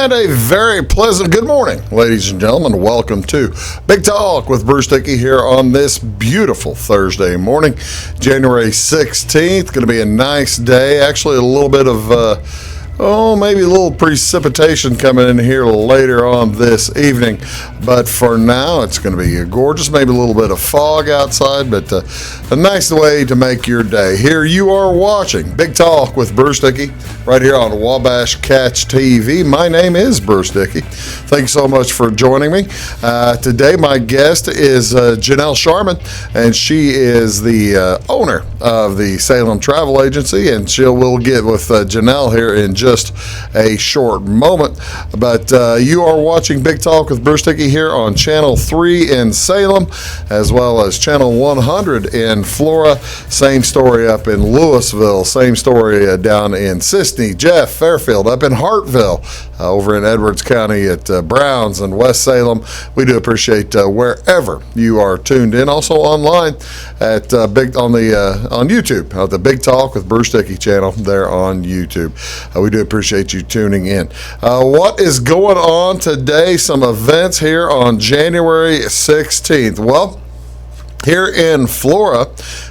And a very pleasant good morning, ladies and gentlemen. Welcome to Big Talk with Bruce Dickey here on this beautiful Thursday morning, January 16th. Going to be a nice day. Actually, a little bit of, maybe a little precipitation coming in here later on this evening. But for now, it's going to be gorgeous. Maybe a little bit of fog outside, but a nice way to make your day. Here you are watching Big Talk with Bruce Dickey right here on Wabash Catch TV. My name is Bruce Dickey. Thanks so much for joining me. Today, my guest is Jeannell Charman, and she is the owner of the Salem Travel Agency, and we'll get with Jeannell here in just a short moment. But you are watching Big Talk with Bruce Dickey here on Channel 3 in Salem, as well as Channel 100 in Flora. Same story up in Louisville. Same story down in Sisney, Jeff, Fairfield, up in Hartville, over in Edwards County at Browns and West Salem. We do appreciate wherever you are tuned in. Also online at on YouTube, the Big Talk with Bruce Dickey channel there on YouTube. We do appreciate you tuning in. What is going on today? Some events here on January 16th. Well, here in Flora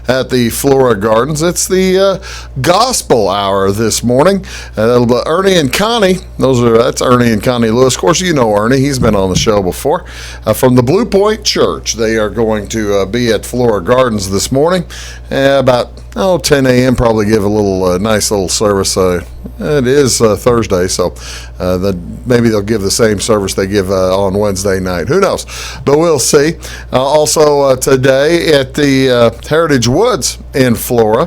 at the Flora Gardens, it's the Gospel Hour this morning. Ernie and Connie, that's Ernie and Connie Lewis. Of course, you know Ernie. He's been on the show before. From the Blue Point Church, they are going to be at Flora Gardens this morning about 10 a.m. Probably give a little nice little service. It is Thursday, so maybe they'll give the same service they give on Wednesday night. Who knows? But we'll see. Also today at the Heritage Woods in Flora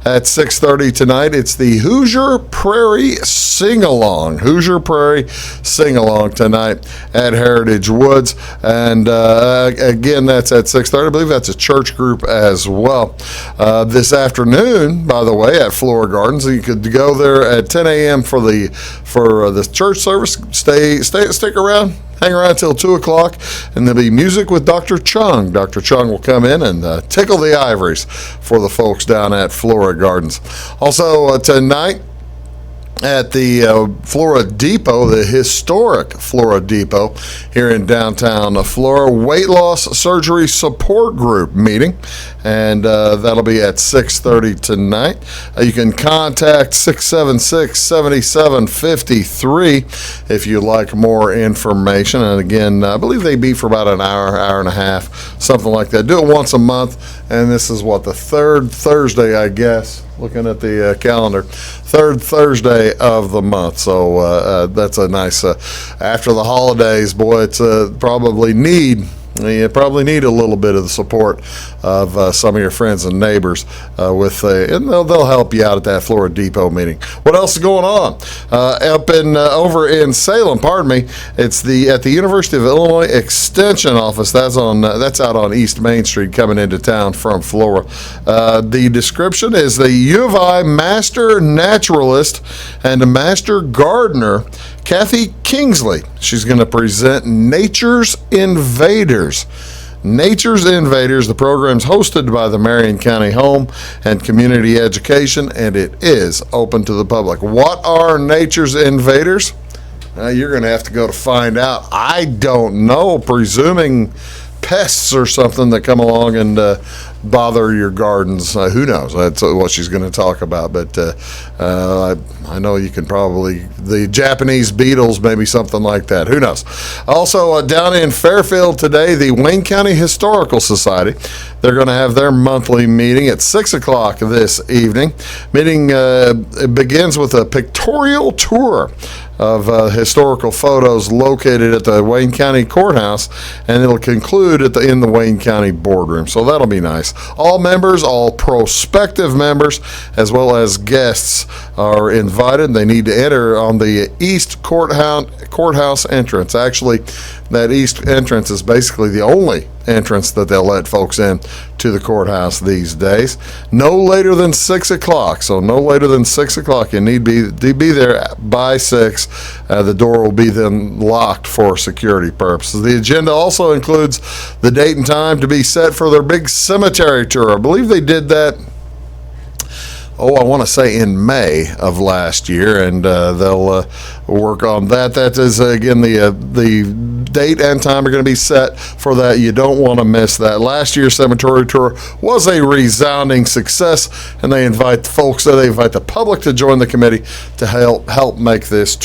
at 6:30 tonight, it's the Hoosier Prairie Sing-Along. Hoosier Prairie Sing-Along tonight at Heritage Woods. And again, that's at 6:30. I believe that's a church group as well. This afternoon, by the way, at Flora Gardens, you could go there at 10 a.m. for the church service. Stick around. Hang around until 2 o'clock, and there'll be music with Dr. Chung. Dr. Chung will come in and tickle the ivories for the folks down at Flora Gardens. Also, tonight, at the Flora Depot, the historic Flora Depot here in downtown Flora, weight loss surgery support group meeting, and that'll be at 6:30 tonight. You can contact 676-7753 if you'd like more information. And again, I believe they be for about an hour and a half, something like that. Do it once a month, and this is the third Thursday, I guess, looking at the calendar, third Thursday of the month. So that's a nice, after the holidays, boy, it's you probably need a little bit of the support of some of your friends and neighbors and they'll help you out at that Flora Depot meeting. What else is going on? Over in Salem, it's at the University of Illinois Extension Office. That's out on East Main Street coming into town from Flora. The description is the U of I Master Naturalist and Master Gardener, Kathy Kingsley. She's going to present Nature's Invaders. Nature's Invaders. The program's hosted by the Marion County Home and Community Education, and it is open to the public. What are Nature's Invaders? You're going to have to go to find out. I don't know, presuming pests or something that come along and bother your gardens. Who knows? That's what she's going to talk about. But I know you can probably, the Japanese beetles, maybe something like that. Who knows? Also, down in Fairfield today, the Wayne County Historical Society, they're going to have their monthly meeting at 6 o'clock this evening. Meeting begins with a pictorial tour of historical photos located at the Wayne County Courthouse, and it'll conclude in the Wayne County Boardroom. So that'll be nice. All members, all prospective members, as well as guests are invited. They need to enter on the East Courthouse entrance. Actually, that East entrance is basically the only entrance that they'll let folks in to the courthouse these days. No later than 6 o'clock. So no later than 6 o'clock. You need to be there by 6. The door will be then locked for security purposes. The agenda also includes the date and time to be set for their big cemetery tour. I believe they did that I want to say in May of last year, and they'll work on that. That is, again, the date and time are going to be set for that. You don't want to miss that. Last year's cemetery tour was a resounding success, and they invite the public to join the committee to help make this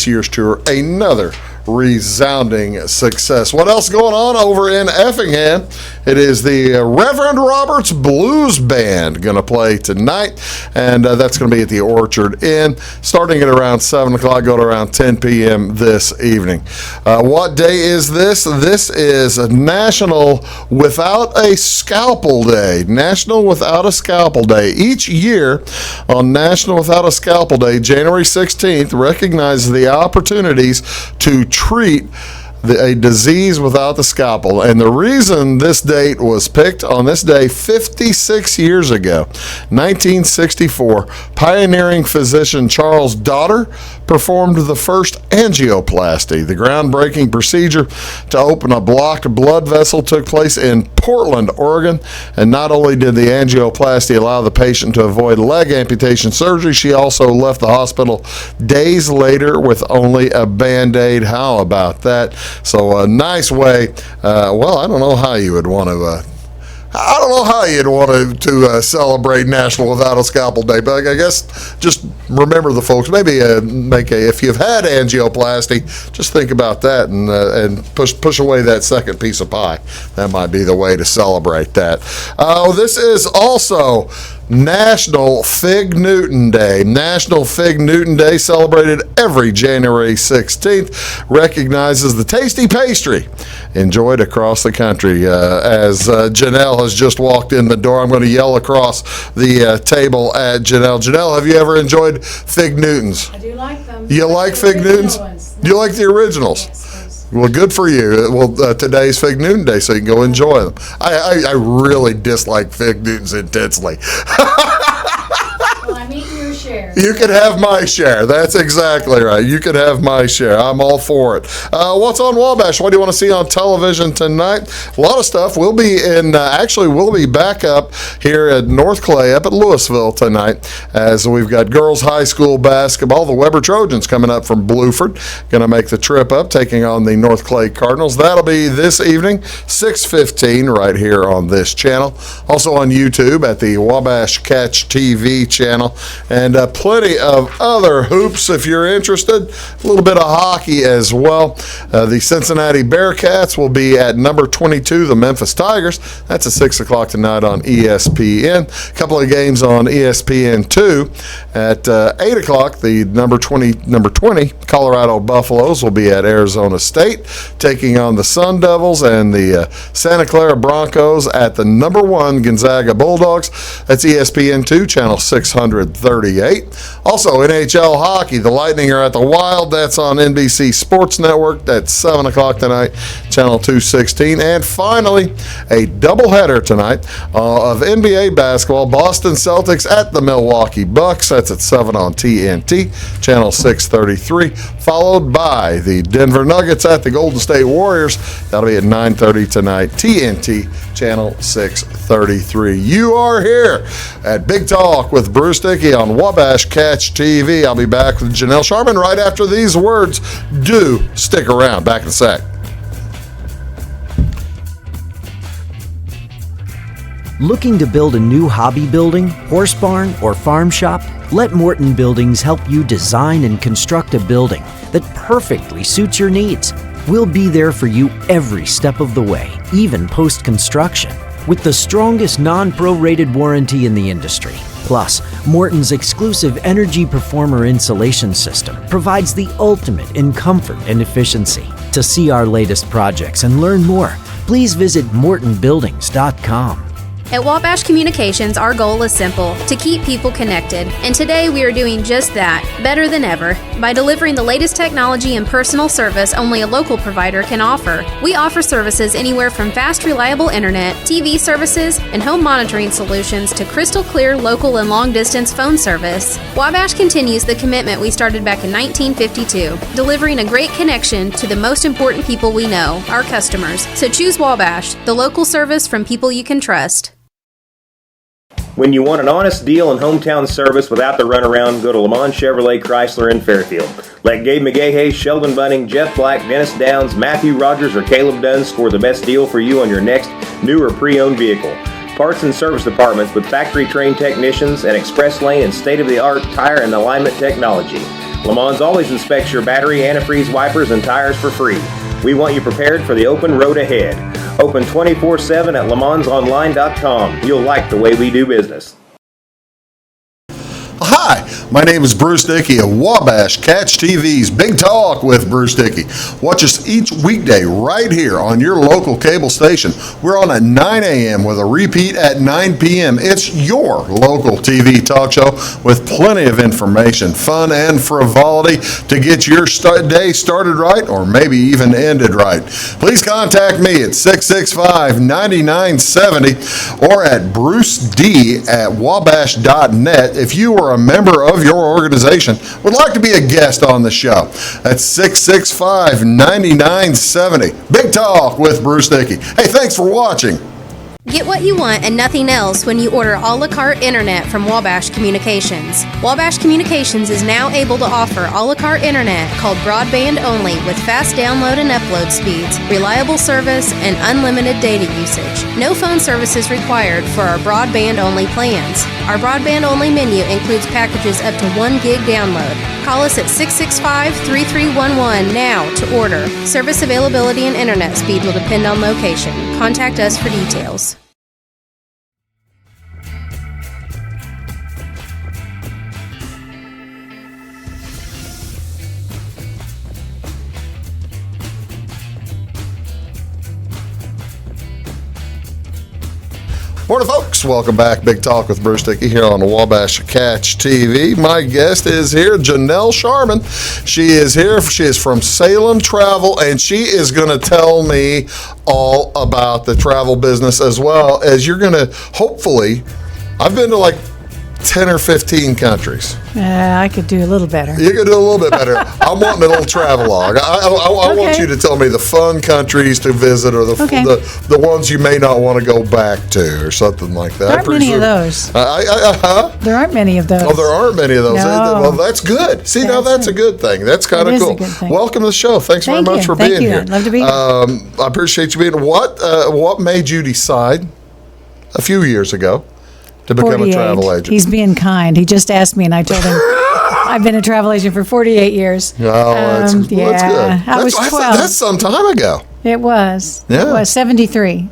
year's tour another resounding success. What else going on over in Effingham? It is the Reverend Roberts Blues Band going to play tonight, and that's going to be at the Orchard Inn, starting at around 7 o'clock, go to around 10 p.m. this evening. What day is this? This is National Without a Scalpel Day. National Without a Scalpel Day. Each year on National Without a Scalpel Day, January 16th, recognizes the opportunities to treat a disease without the scalpel. And the reason this date was picked on this day 56 years ago, 1964, pioneering physician Charles Dotter performed the first angioplasty. The groundbreaking procedure to open a blocked blood vessel took place in Portland, Oregon. And not only did the angioplasty allow the patient to avoid leg amputation surgery, she also left the hospital days later with only a Band-Aid. How about that? So a nice way. I don't know how you would want to. I don't know how you'd want to celebrate National Without a Scalpel Day, but I guess just remember the folks. Maybe if you've had angioplasty, just think about that and push away that second piece of pie. That might be the way to celebrate that. This is also National Fig Newton Day. National Fig Newton Day, celebrated every January 16th, recognizes the tasty pastry enjoyed across the country. As Jeannell has just walked in the door, I'm going to yell across the table at Jeannell. Jeannell, have you ever enjoyed Fig Newtons? I do like them. You like Fig Newtons? You like the originals? Yes. Well, good for you. Well, today's Fig Newton Day, so you can go enjoy them. I really dislike Fig Newtons intensely. Well, I'm eating your share. You can have my share. That's exactly right. You can have my share. I'm all for it. What's on Wabash? What do you want to see on television tonight? A lot of stuff. We'll be we'll be back up here at North Clay, up at Louisville tonight, as we've got girls high school basketball. The Weber Trojans coming up from Bluford, going to make the trip up, taking on the North Clay Cardinals. That'll be this evening, 6:15, right here on this channel. Also on YouTube at the Wabash Catch TV channel, and plenty of other hoops if you're interested. A little bit of hockey as well. The Cincinnati Bearcats will be at number 22, the Memphis Tigers. That's at 6 o'clock tonight on ESPN. A couple of games on ESPN2 at 8 o'clock. The number 20 Colorado Buffaloes will be at Arizona State, taking on the Sun Devils, and the Santa Clara Broncos at the number 1 Gonzaga Bulldogs. That's ESPN2, channel 638. Also, NHL hockey, the Lightning are at the Wild. That's on NBC Sports Network. That's 7 o'clock tonight, channel 216. And finally, a doubleheader tonight of NBA basketball. Boston Celtics at the Milwaukee Bucks. That's at 7 on TNT, channel 633. Followed by the Denver Nuggets at the Golden State Warriors. That'll be at 9:30 tonight, TNT, channel 633. You are here at Big Talk with Bruce Dickey on Wabash Catch TV. I'll be back with Jeannell Charman right after these words. Do stick around. Back in a sec. Looking to build a new hobby building, horse barn, or farm shop? Let Morton Buildings help you design and construct a building that perfectly suits your needs. We'll be there for you every step of the way, even post-construction, with the strongest non-prorated warranty in the industry. Plus, Morton's exclusive Energy Performer insulation system provides the ultimate in comfort and efficiency. To see our latest projects and learn more, please visit mortonbuildings.com. At Wabash Communications, our goal is simple: to keep people connected. And today we are doing just that, better than ever, by delivering the latest technology and personal service only a local provider can offer. We offer services anywhere from fast, reliable internet, TV services, and home monitoring solutions to crystal clear local and long-distance phone service. Wabash continues the commitment we started back in 1952, delivering a great connection to the most important people we know, our customers. So choose Wabash, the local service from people you can trust. When you want an honest deal and hometown service without the runaround, go to Lamont Chevrolet Chrysler in Fairfield. Let Gabe McGahey, Sheldon Bunning, Jeff Black, Dennis Downs, Matthew Rogers, or Caleb Dunn score the best deal for you on your next new or pre-owned vehicle. Parts and service departments with factory-trained technicians and express lane and state-of-the-art tire and alignment technology. Lamont always inspects your battery, antifreeze, wipers, and tires for free. We want you prepared for the open road ahead. Open 24/7 at LeMansOnline.com. You'll like the way we do business. Hi, my name is Bruce Dickey of Wabash Catch TV's Big Talk with Bruce Dickey. Watch us each weekday right here on your local cable station. We're on at 9 a.m. with a repeat at 9 p.m. It's your local TV talk show with plenty of information, fun, and frivolity to get your day started right or maybe even ended right. Please contact me at 665-9970 or at bruced@wabash.net if you are a member of your organization would like to be a guest on the show. That's 665-9970. Big Talk with Bruce Dickey. Hey, thanks for watching. Get what you want and nothing else when you order a la carte internet from Wabash Communications. Wabash Communications is now able to offer a la carte internet called broadband only with fast download and upload speeds, reliable service, and unlimited data usage. No phone service is required for our broadband only plans. Our broadband only menu includes packages up to 1 gig download. Call us at 665-3311 now to order. Service availability and internet speed will depend on location. Contact us for details. Morning, folks. Welcome back. Big Talk with Bruce Dickey here on the Wabash Catch TV. My guest is here, Jeannell Charman. She is here. She is from Salem Travel, and she is going to tell me all about the travel business as well as you're going to, hopefully, I've been to like 10 or 15 countries. I could do a little better. You could do a little bit better. I'm wanting a little travelogue. I want you to tell me the fun countries to visit or the ones you may not want to go back to or something like that. There aren't many of those. There aren't many of those. Oh, there aren't many of those. No. Well, that's good. See, now that's a good thing. That's kind of cool. Welcome to the show. Thanks very much for being here. I'd love to be here. I appreciate you being here. What made you decide a few years ago to become 48. a travel agent? He's being kind. He just asked me, and I told him I've been a travel agent for 48 years. Oh, that's good. I was 12. That's some time ago. It was. Yeah. It was 73.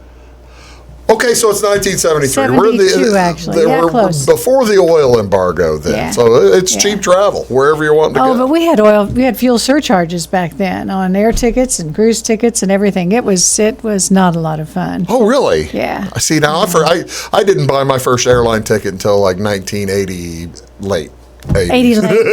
Okay, so it's 1973. 72, actually. Yeah, close. Before the oil embargo then. Yeah. So it's cheap travel, wherever you want to go. Oh, but we had fuel surcharges back then on air tickets and cruise tickets and everything. It was not a lot of fun. Oh, really? Yeah. I see now. I didn't buy my first airline ticket until like 1980 late. 80 late.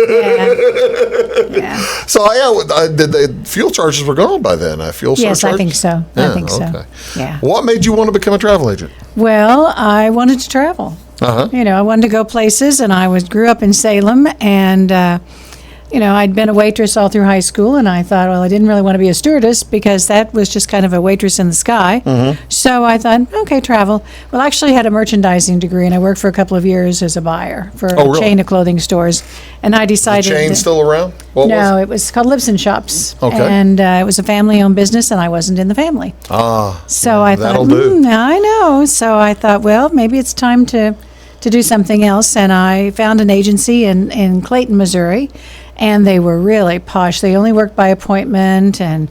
Yeah. So the fuel charges were gone by then. Fuel surcharges? Yes, I think so. Yeah, I think so. okay. Yeah. What made you want to become a travel agent? Well, I wanted to travel. Uh-huh. I wanted to go places, and I grew up in Salem, and I'd been a waitress all through high school, and I thought, well, I didn't really want to be a stewardess because that was just kind of a waitress in the sky. Mm-hmm. So I thought, okay, travel. Well, I actually had a merchandising degree, and I worked for a couple of years as a buyer for a chain of clothing stores. And I decided... The chain still around? It was called Libson Shops. Okay. And it was a family-owned business, and I wasn't in the family. So I thought, that'll do. I know. So I thought, well, maybe it's time to do something else. And I found an agency in Clayton, Missouri. And they were really posh. They only worked by appointment, and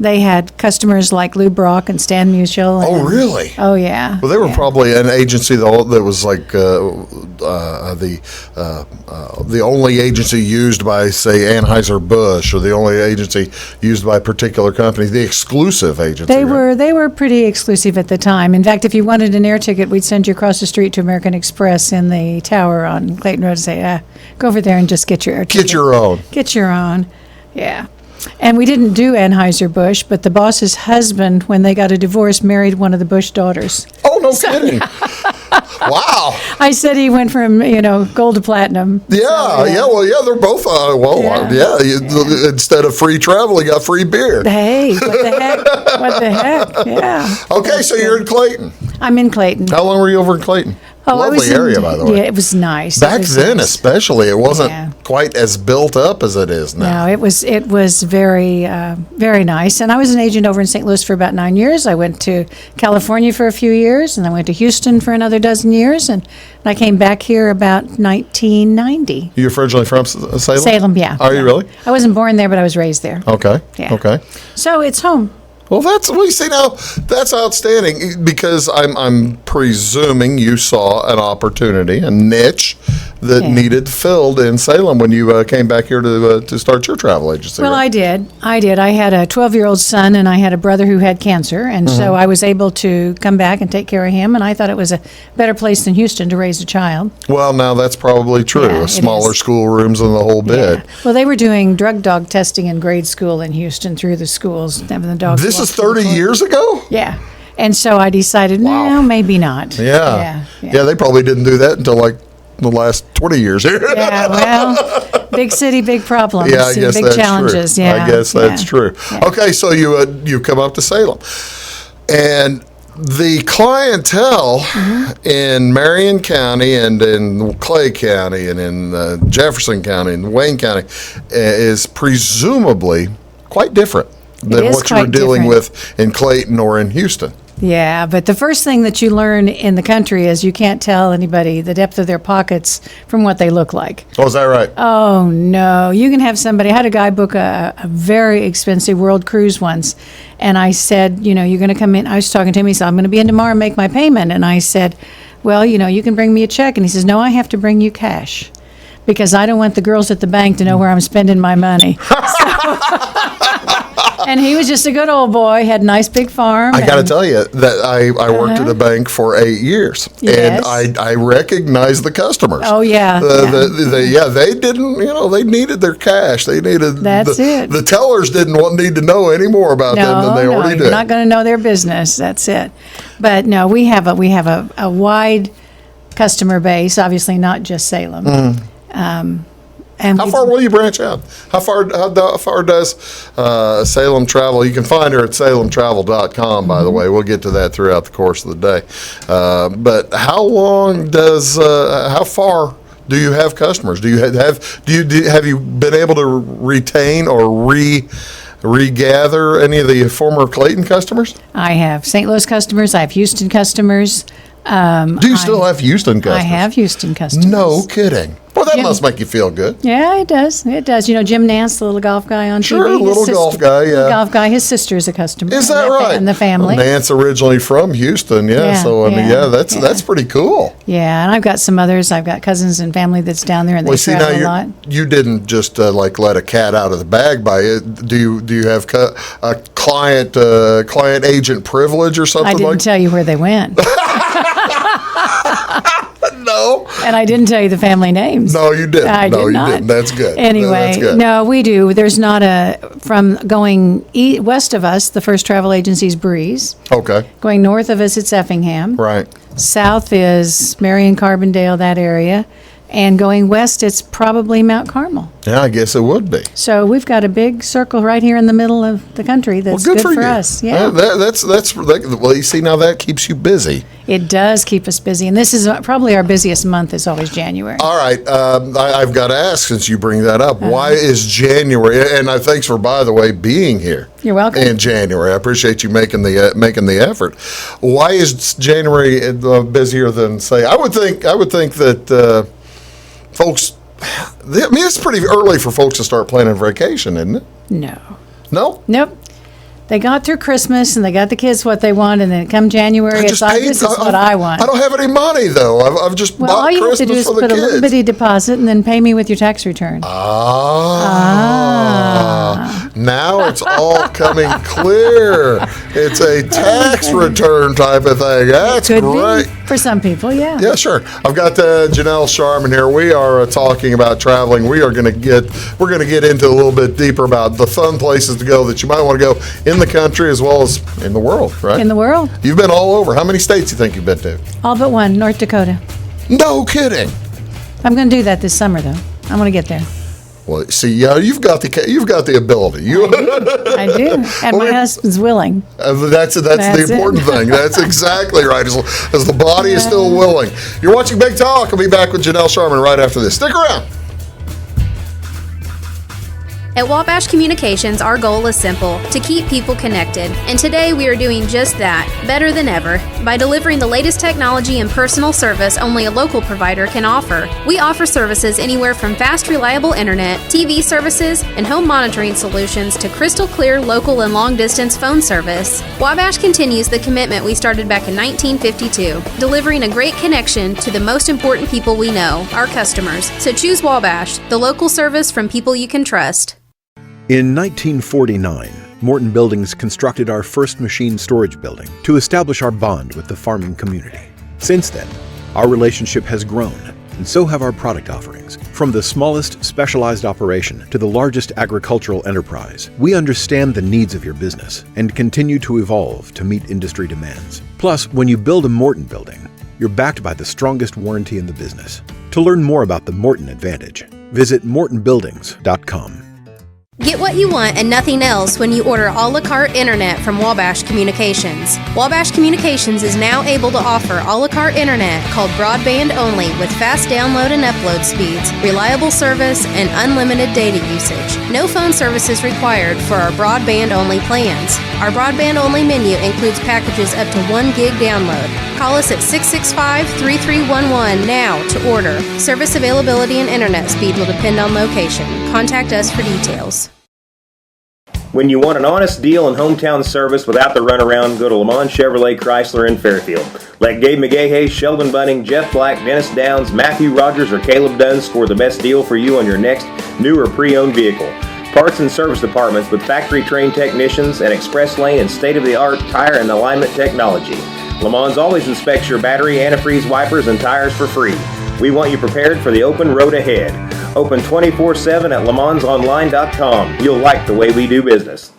they had customers like Lou Brock and Stan Musial. Oh, really? Oh, yeah. Well, they were probably an agency that was like the only agency used by, say, Anheuser-Busch, or the only agency used by a particular company, the exclusive agency. They were pretty exclusive at the time. In fact, if you wanted an air ticket, we'd send you across the street to American Express in the tower on Clayton Road and say, go over there and just get your air ticket. Get your own. Get your own. Yeah. And we didn't do Anheuser-Busch, but the boss's husband, when they got a divorce, married one of the Bush daughters. Oh, no kidding. Wow. I said he went from, gold to platinum. Yeah, they're both, instead of free travel, he got free beer. Hey, what the heck? Yeah. Okay, so you're in Clayton. I'm in Clayton. How long were you over in Clayton? I Lovely was area, by the way. Yeah, it was nice. Back It was then, nice. especially, it wasn't Yeah. quite as built up as it is now. No, it was very very nice. And I was an agent over in St. Louis for about 9 years. I went to California for a few years, and I went to Houston for another dozen years, and I came back here about 1990. You originally from Salem? Salem, yeah. Are you really? I wasn't born there, but I was raised there. Okay. Yeah. Okay. So it's home. Well, you see now, that's outstanding because I'm presuming you saw an opportunity, a niche that Yeah. needed filled in Salem when you came back here to start your travel agency. Well, right? I did. I had a 12-year-old son, and I had a brother who had cancer, and so I was able to come back and take care of him, and I thought it was a better place than Houston to raise a child. Well, now that's probably true. Yeah, it Smaller is. schoolrooms and the whole bit. Yeah. Well, they were doing drug dog testing in grade school in Houston through the schools, having the dogs. This is walk through the 30 court. year ago? Yeah. And so I decided, Wow. no, maybe not. Yeah. They probably didn't do that until like the last 20 years here. Yeah, well, big city, big problems. Yeah, I guess big that's challenges. true. Yeah, I guess that's yeah. true. Yeah. Okay, so you come up to Salem, and the clientele in Marion County and in Clay County and in Jefferson County and Wayne County is presumably quite different than is what you were quite dealing different. with in Clayton or in Houston. Yeah, but the first thing that you learn in the country is you can't tell anybody the depth of their pockets from what they look like. Oh, is that right? Oh, no. You can have somebody. I had a guy book a very expensive world cruise once, and I said, you're going to come in. I was talking to him. He said, I'm going to be in tomorrow and make my payment. And I said, well, you can bring me a check. And he says, no, I have to bring you cash because I don't want the girls at the bank to know where I'm spending my money. And he was just a good old boy, had a nice big farm. I got to and- tell you that I worked at a bank for 8 years, Yes. and I recognized the customers. Oh, yeah, They didn't, they needed their cash. They needed. That's it. The tellers didn't need to know any more about them than they already you're did. not going to know their business. That's it. But no, we have a wide customer base. Obviously, not just Salem. And How far will you branch out? How far does Salem Travel? You can find her at salemtravel.com, by the way. We'll get to that throughout the course of the day. But how far do you have customers? Have you been able to retain or regather any of the former Clayton customers? I have St. Louis customers. I have Houston customers. Do you still have Houston customers? I have Houston customers. No kidding. Well, that Jim- must make you feel good. Yeah, it does. It does. Jim Nance, the little golf guy on Sure, TV. his little golf guy, yeah. Little golf guy. His sister is a customer. Is that right? And the family. Nance originally from Houston, yeah. Yeah, So yeah. that's pretty cool. Yeah, and I've got some others. I've got cousins and family that's down there, and they Well, see, now travel a lot. you didn't just let a cat out of the bag by it. Do you have a client agent privilege or something I didn't like? tell you where they went, No, and I didn't tell you the family names. no, you didn't. I no, did you not. didn't. That's good. Anyway, That's good. no, we do. There's not from going west of us, the first travel agency is Breeze. Okay, Going north of us, it's Effingham. right. South is Marion, Carbondale, that area. And going west, it's probably Mount Carmel. Yeah, I guess it would be. So we've got a big circle right here in the middle of the country that's Well, good for you. us. Yeah. Well, you see, now that keeps you busy. It does keep us busy. And this is probably our busiest month is always January. All right, I've got to ask since you bring that up. Why is January? And thanks for, by the way, being here. You're welcome. In January, I appreciate you making the effort. Why is January busier than say? I would think that folks. It's pretty early for folks to start planning vacation, isn't it? No. No. Nope. They got through Christmas and they got the kids what they want, and then come January, it's like, this is what I want. I don't have any money though. I've just Well, bought all you have to do Christmas is for the put a little kids. bitty deposit and then pay me with your tax return. Now it's all coming clear. It's a tax return type of thing. That's Could great. be for some people, yeah. Yeah, sure. I've got Jeannell Charman here. We are talking about traveling. We're going to get into a little bit deeper about the fun places to go that you might want to go in the country as well as in the world, right? In the world, You've been all over. How many states do you think you've been to? all but one, North Dakota. No kidding. I'm going to do that this summer, though. I'm going to get there. Well, see, yeah, you've got the ability. I do. And my husband's willing. That's the important thing. That's exactly right. As the body is still willing. You're watching Big Talk. I'll be back with Jeannell Charman right after this. Stick around. At Wabash Communications, our goal is simple: to keep people connected. And today we are doing just that, better than ever, by delivering the latest technology and personal service only a local provider can offer. We offer services anywhere from fast, reliable internet, TV services, and home monitoring solutions to crystal clear local and long-distance phone service. Wabash continues the commitment we started back in 1952, delivering a great connection to the most important people we know, our customers. So choose Wabash, the local service from people you can trust. In 1949, Morton Buildings constructed our first machine storage building to establish our bond with the farming community. Since then, our relationship has grown, and so have our product offerings. From the smallest specialized operation to the largest agricultural enterprise, we understand the needs of your business and continue to evolve to meet industry demands. Plus, when you build a Morton building, you're backed by the strongest warranty in the business. To learn more about the Morton Advantage, visit mortonbuildings.com. Get what you want and nothing else when you order a la carte internet from Wabash Communications. Wabash Communications is now able to offer a la carte internet called broadband only with fast download and upload speeds, reliable service, and unlimited data usage. No phone service is required for our broadband only plans. Our broadband only menu includes packages up to 1 gig download. Call us at 665-3311 now to order. Service availability and internet speed will depend on location. Contact us for details. When you want an honest deal and hometown service without the runaround, go to Lamont Chevrolet Chrysler in Fairfield. Let Gabe McGahey, Sheldon Bunning, Jeff Black, Dennis Downs, Matthew Rogers, or Caleb Dunn score the best deal for you on your next new or pre-owned vehicle. Parts and service departments with factory-trained technicians and express lane and state-of-the-art tire and alignment technology. Lamont always inspects your battery, antifreeze, wipers, and tires for free. We want you prepared for the open road ahead. Open 24/7 at LeMansOnline.com. You'll like the way we do business.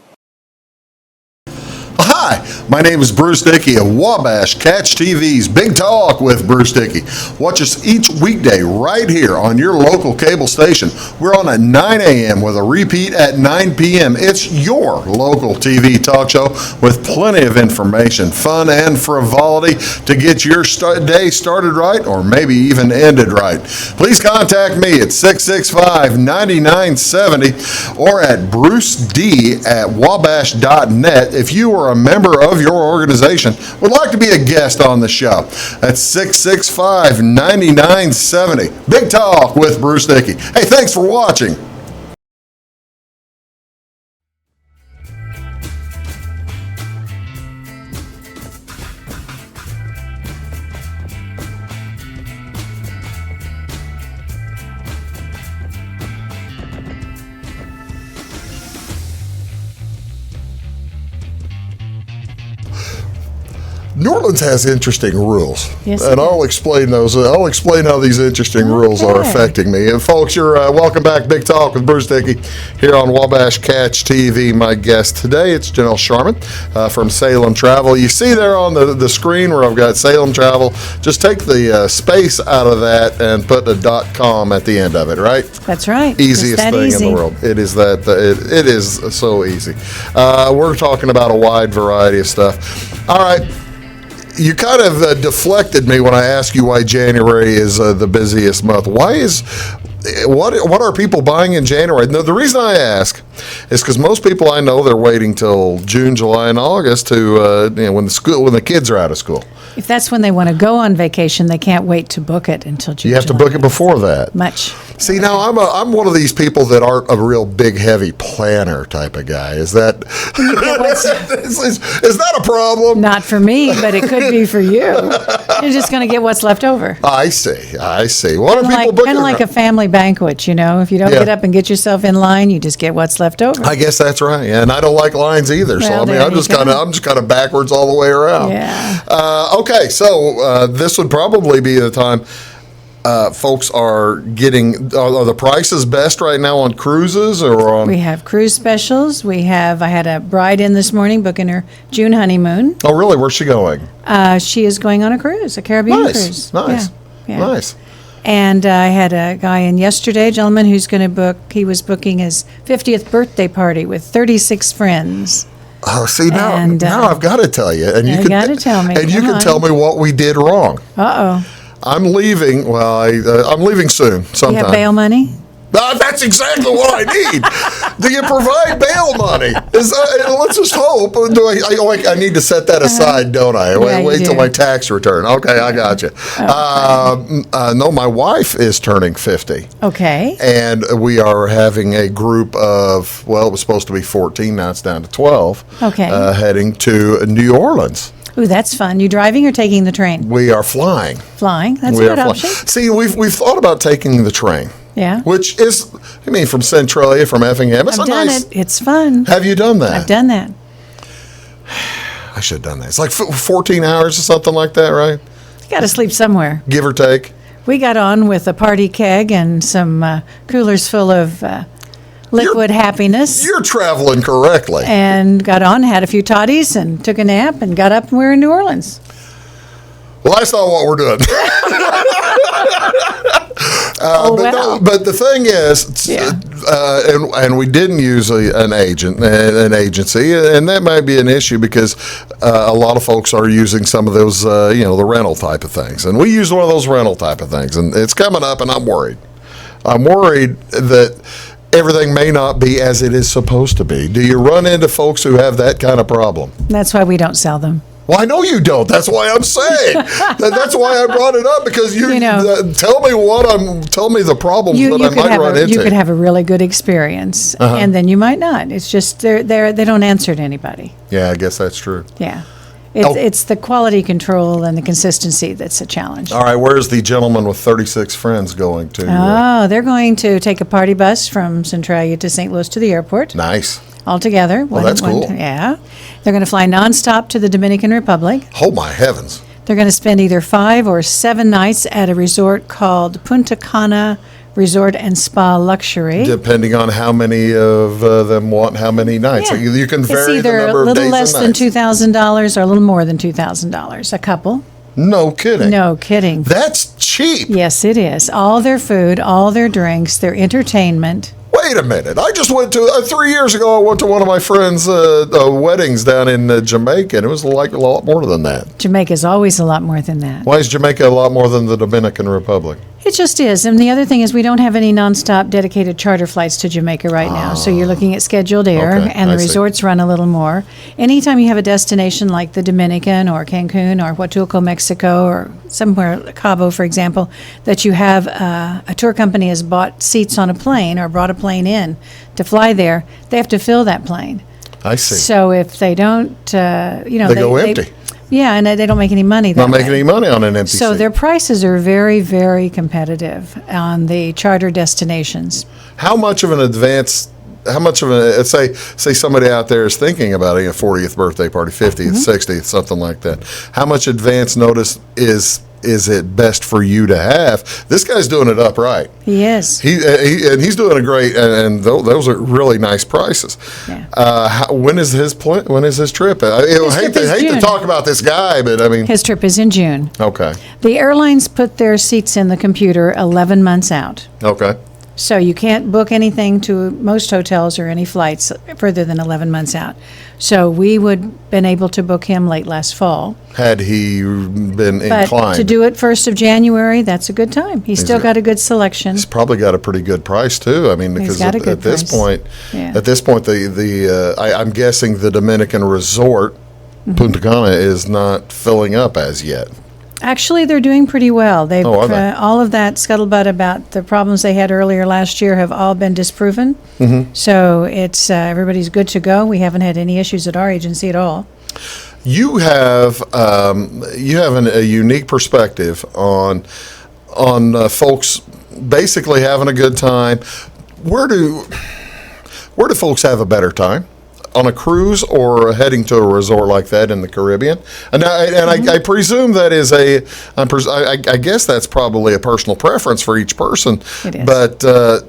Hi, my name is Bruce Dickey of Wabash Catch TV's Big Talk with Bruce Dickey. Watch us each weekday right here on your local cable station. We're on at 9 a.m. with a repeat at 9 p.m. It's your local TV talk show with plenty of information, fun, and frivolity to get your day started right or maybe even ended right. Please contact me at 665-9970 or at bruced@wabash.net if you are a member of your organization would like to be a guest on the show. That's 665-9970. Big Talk with Bruce Dickey. Hey, thanks for watching. New Orleans has interesting rules, yes, and I'll explain those. I'll explain how these interesting rules are affecting me. And folks, you're welcome back. Big Talk with Bruce Dickey here on Wabash Catch TV. My guest today, it's Jeannell Charman from Salem Travel. You see there on the screen where I've got Salem Travel. Just take the space out of that and put a .com at the end of it. Right? That's right. Easiest thing in the world. It is that. It is so easy. We're talking about a wide variety of stuff. All right. You kind of deflected me when I asked you why January is the busiest month. What are people buying in January? No, the reason I ask is because most people I know, they're waiting till June, July, and August to when the kids are out of school. If that's when they want to go on vacation, they can't wait to book it until June. You have to book it before that. Much. See, now I'm one of these people that aren't a real big, heavy planner type of guy. Is that is that a problem? Not for me, but it could be for you. You're just going to get what's left over. I see. What are people booking? Kind of like a family banquet, If you don't get up and get yourself in line, you just get what's left over. I guess that's right. Yeah, and I don't like lines either. So I'm just kind of backwards all the way around. Yeah. Okay, so this would probably be the time. Folks are getting, are the prices best right now on cruises or on? We have cruise specials. I had a bride in this morning booking her June honeymoon. Oh, really? Where's she going? She is going on a cruise, a Caribbean cruise. Nice. Yeah. Nice. And I had a guy in yesterday, a gentleman who's going to book, he was booking his 50th birthday party with 36 friends. Oh, see, now And, I've got to tell you. And you gotta tell me. And you Come can on. tell me what we did wrong. Uh-oh. I'm leaving, I'm leaving soon, You sometime. have bail money? That's exactly what I need. Do you provide bail money? Let's just hope. I need to set that aside, don't I? Yeah, Wait you till do. my tax return. Okay, I got you. No, my wife is turning 50. Okay. And we are having a group of, well, it was supposed to be 14, now it's down to 12. Okay. Heading to New Orleans. Ooh, that's fun. You driving or taking the train? We are flying. Flying. That's a We good are flying. option. See, we've thought about taking the train. Yeah. Which is, from Centralia, from Effingham. It's I've a done nice. it. It's fun. Have you done that? I've done that. I should have done that. It's like 14 hours or something like that, right? You got to sleep somewhere. Give or take. We got on with a party keg and some coolers full of liquid happiness. You're traveling correctly. And got on, had a few toddies, and took a nap, and got up, and we were in New Orleans. Well, that's not what we're doing. But the thing is, Yeah. and we didn't use an agency, and that might be an issue because a lot of folks are using some of those, the rental type of things, and we use one of those rental type of things, and it's coming up, and I'm worried. I'm worried that everything may not be as it is supposed to be. Do you run into folks who have that kind of problem? That's why we don't sell them. Well, I know you don't. That's why I'm saying. That's why I brought it up because tell me tell me the problems that I might run into. You could have a really good experience, and then you might not. It's just they don't answer to anybody. Yeah, I guess that's true. Yeah. Oh. It's the quality control and the consistency that's a challenge. All right, where's the gentleman with 36 friends going to? Oh, they're going to take a party bus from Centralia to St. Louis to the airport. Nice. All together. That's cool. Yeah. They're going to fly nonstop to the Dominican Republic. Oh, my heavens. They're going to spend either 5 or 7 nights at a resort called Punta Cana Resort and Spa Luxury. Depending on how many of them want how many nights. Yeah. You can It's vary the either number a of little days less and than nights. $2,000 or a little more than $2,000 a couple. No kidding. No kidding. That's cheap. Yes, it is. All their food, all their drinks, their entertainment. Wait a minute. I just went to, 3 years ago, I went to one of my friends' weddings down in Jamaica, and it was like a lot more than that. Jamaica's always a lot more than that. Why is Jamaica a lot more than the Dominican Republic? It just is. And the other thing is we don't have any nonstop dedicated charter flights to Jamaica right now. So you're looking at scheduled air, Okay, and the I see. resorts run a little more. Anytime you have a destination like the Dominican or Cancun or Huatulco, Mexico, or somewhere, Cabo, for example, that you have a tour company has bought seats on a plane or brought a plane in to fly there, they have to fill that plane. I see. So if they don't, They go empty. Yeah, and they don't make any money that Not making way. any money on an empty So seat. their prices are very, very competitive on the charter destinations. How much of an, say somebody out there is thinking about a 40th birthday party, 50th, 60th, something like that. How much advance notice is it best for you to have? This guy's doing it upright. He is. And he's doing a great, and those are really nice prices. Yeah. When is his trip? I hate trip is to June. talk about this guy, but I mean, His trip is in June. okay, The airlines put their seats in the computer 11 months out. okay. So you can't book anything to most hotels or any flights further than 11 months out. So we would been able to book him late last fall. Had he been But inclined, to do it 1st of January, that's a good time. He's still it? got a good selection. he's probably got a pretty good price too. I mean, because got a at good this price. point, Yeah. I'm guessing the Dominican resort, Punta Cana, is not filling up as yet. Actually, they're doing pretty well. They've Oh, are they? all of that scuttlebutt about the problems they had earlier last year have all been disproven. Mm-hmm. So it's everybody's good to go. We haven't had any issues at our agency at all. You have a unique perspective on folks basically having a good time. Where do folks have a better time? On a cruise or heading to a resort like that in the Caribbean? And I presume that is I guess that's probably a personal preference for each person. It is. But are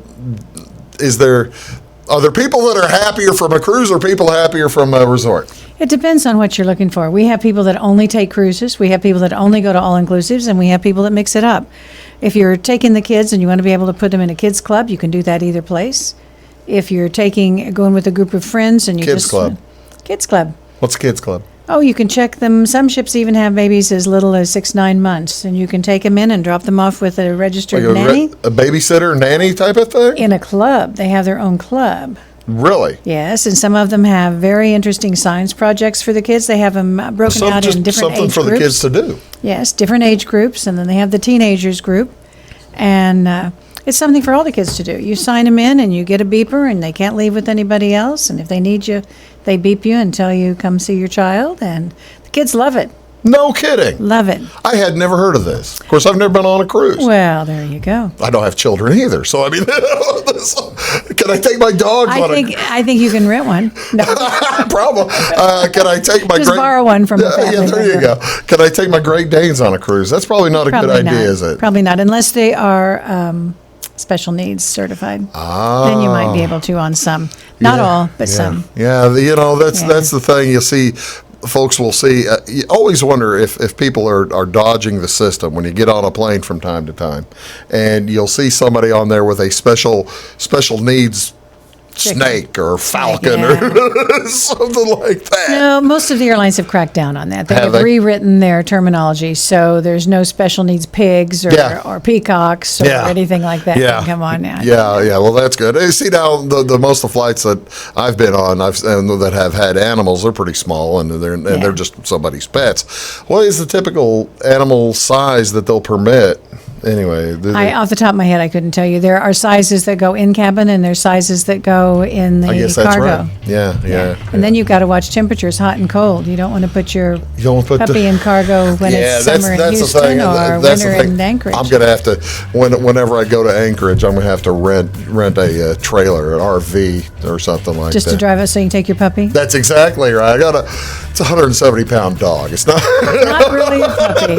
there people that are happier from a cruise or people happier from a resort? It depends on what you're looking for. We have people that only take cruises. We have people that only go to all-inclusives, and we have people that mix it up. If you're taking the kids and you want to be able to put them in a kids club, you can do that either place. If you're going with a group of friends and you Kids club. Kids club. What's a kids club? Oh, you can check them. Some ships even have babies as little as 6-9 months, and you can take them in and drop them off with a registered nanny A babysitter, nanny type of thing? in a club. They have their own club. Really? Yes, and some of them have very interesting science projects for the kids. They have them broken out in different something age for groups. the kids to do. Yes, different age groups, and then they have the teenagers group, and it's something for all the kids to do. You sign them in, and you get a beeper, and they can't leave with anybody else. And if they need you, they beep you and tell you come see your child, and the kids love it. No kidding. Love it. I had never heard of this. Of course, I've never been on a cruise. Well, there you go. I don't have children either, so I mean, can I take my dogs on I think you can rent one. No, problem? Can I take my just borrow one from a family Yeah, there you member. go. Can I take my Great Danes on a cruise? That's probably not a good Probably idea, not. is it? Probably not, unless they are special needs certified. Then you might be able to on some. Not all, but some. Yeah, that's the thing. You'll see, folks will see. You always wonder if people are dodging the system when you get on a plane from time to time, and you'll see somebody on there with a special needs snake or falcon or something like that. No, most of the airlines have cracked down on that. They Have have they? rewritten their terminology, so there's no special needs pigs or peacocks or anything like that. Yeah. Come on now. Yeah. Well, that's good. You see, now the most of the flights that I've been on, that have had animals, they're pretty small, and they're just somebody's pets. What is the typical animal size that they'll permit? Anyway, Off the top of my head, I couldn't tell you. There are sizes that go in cabin, and there's sizes that go in the I guess cargo. that's right. Yeah. And then you've got to watch temperatures, hot and cold. You don't want to put your puppy in cargo when it's summer in Houston or winter in Anchorage. I'm going to have to, whenever I go to Anchorage, I'm going to have to rent a trailer, an RV or something like that. Just to drive it so you can take your puppy? That's exactly right. It's a 170-pound dog. It's not really a puppy.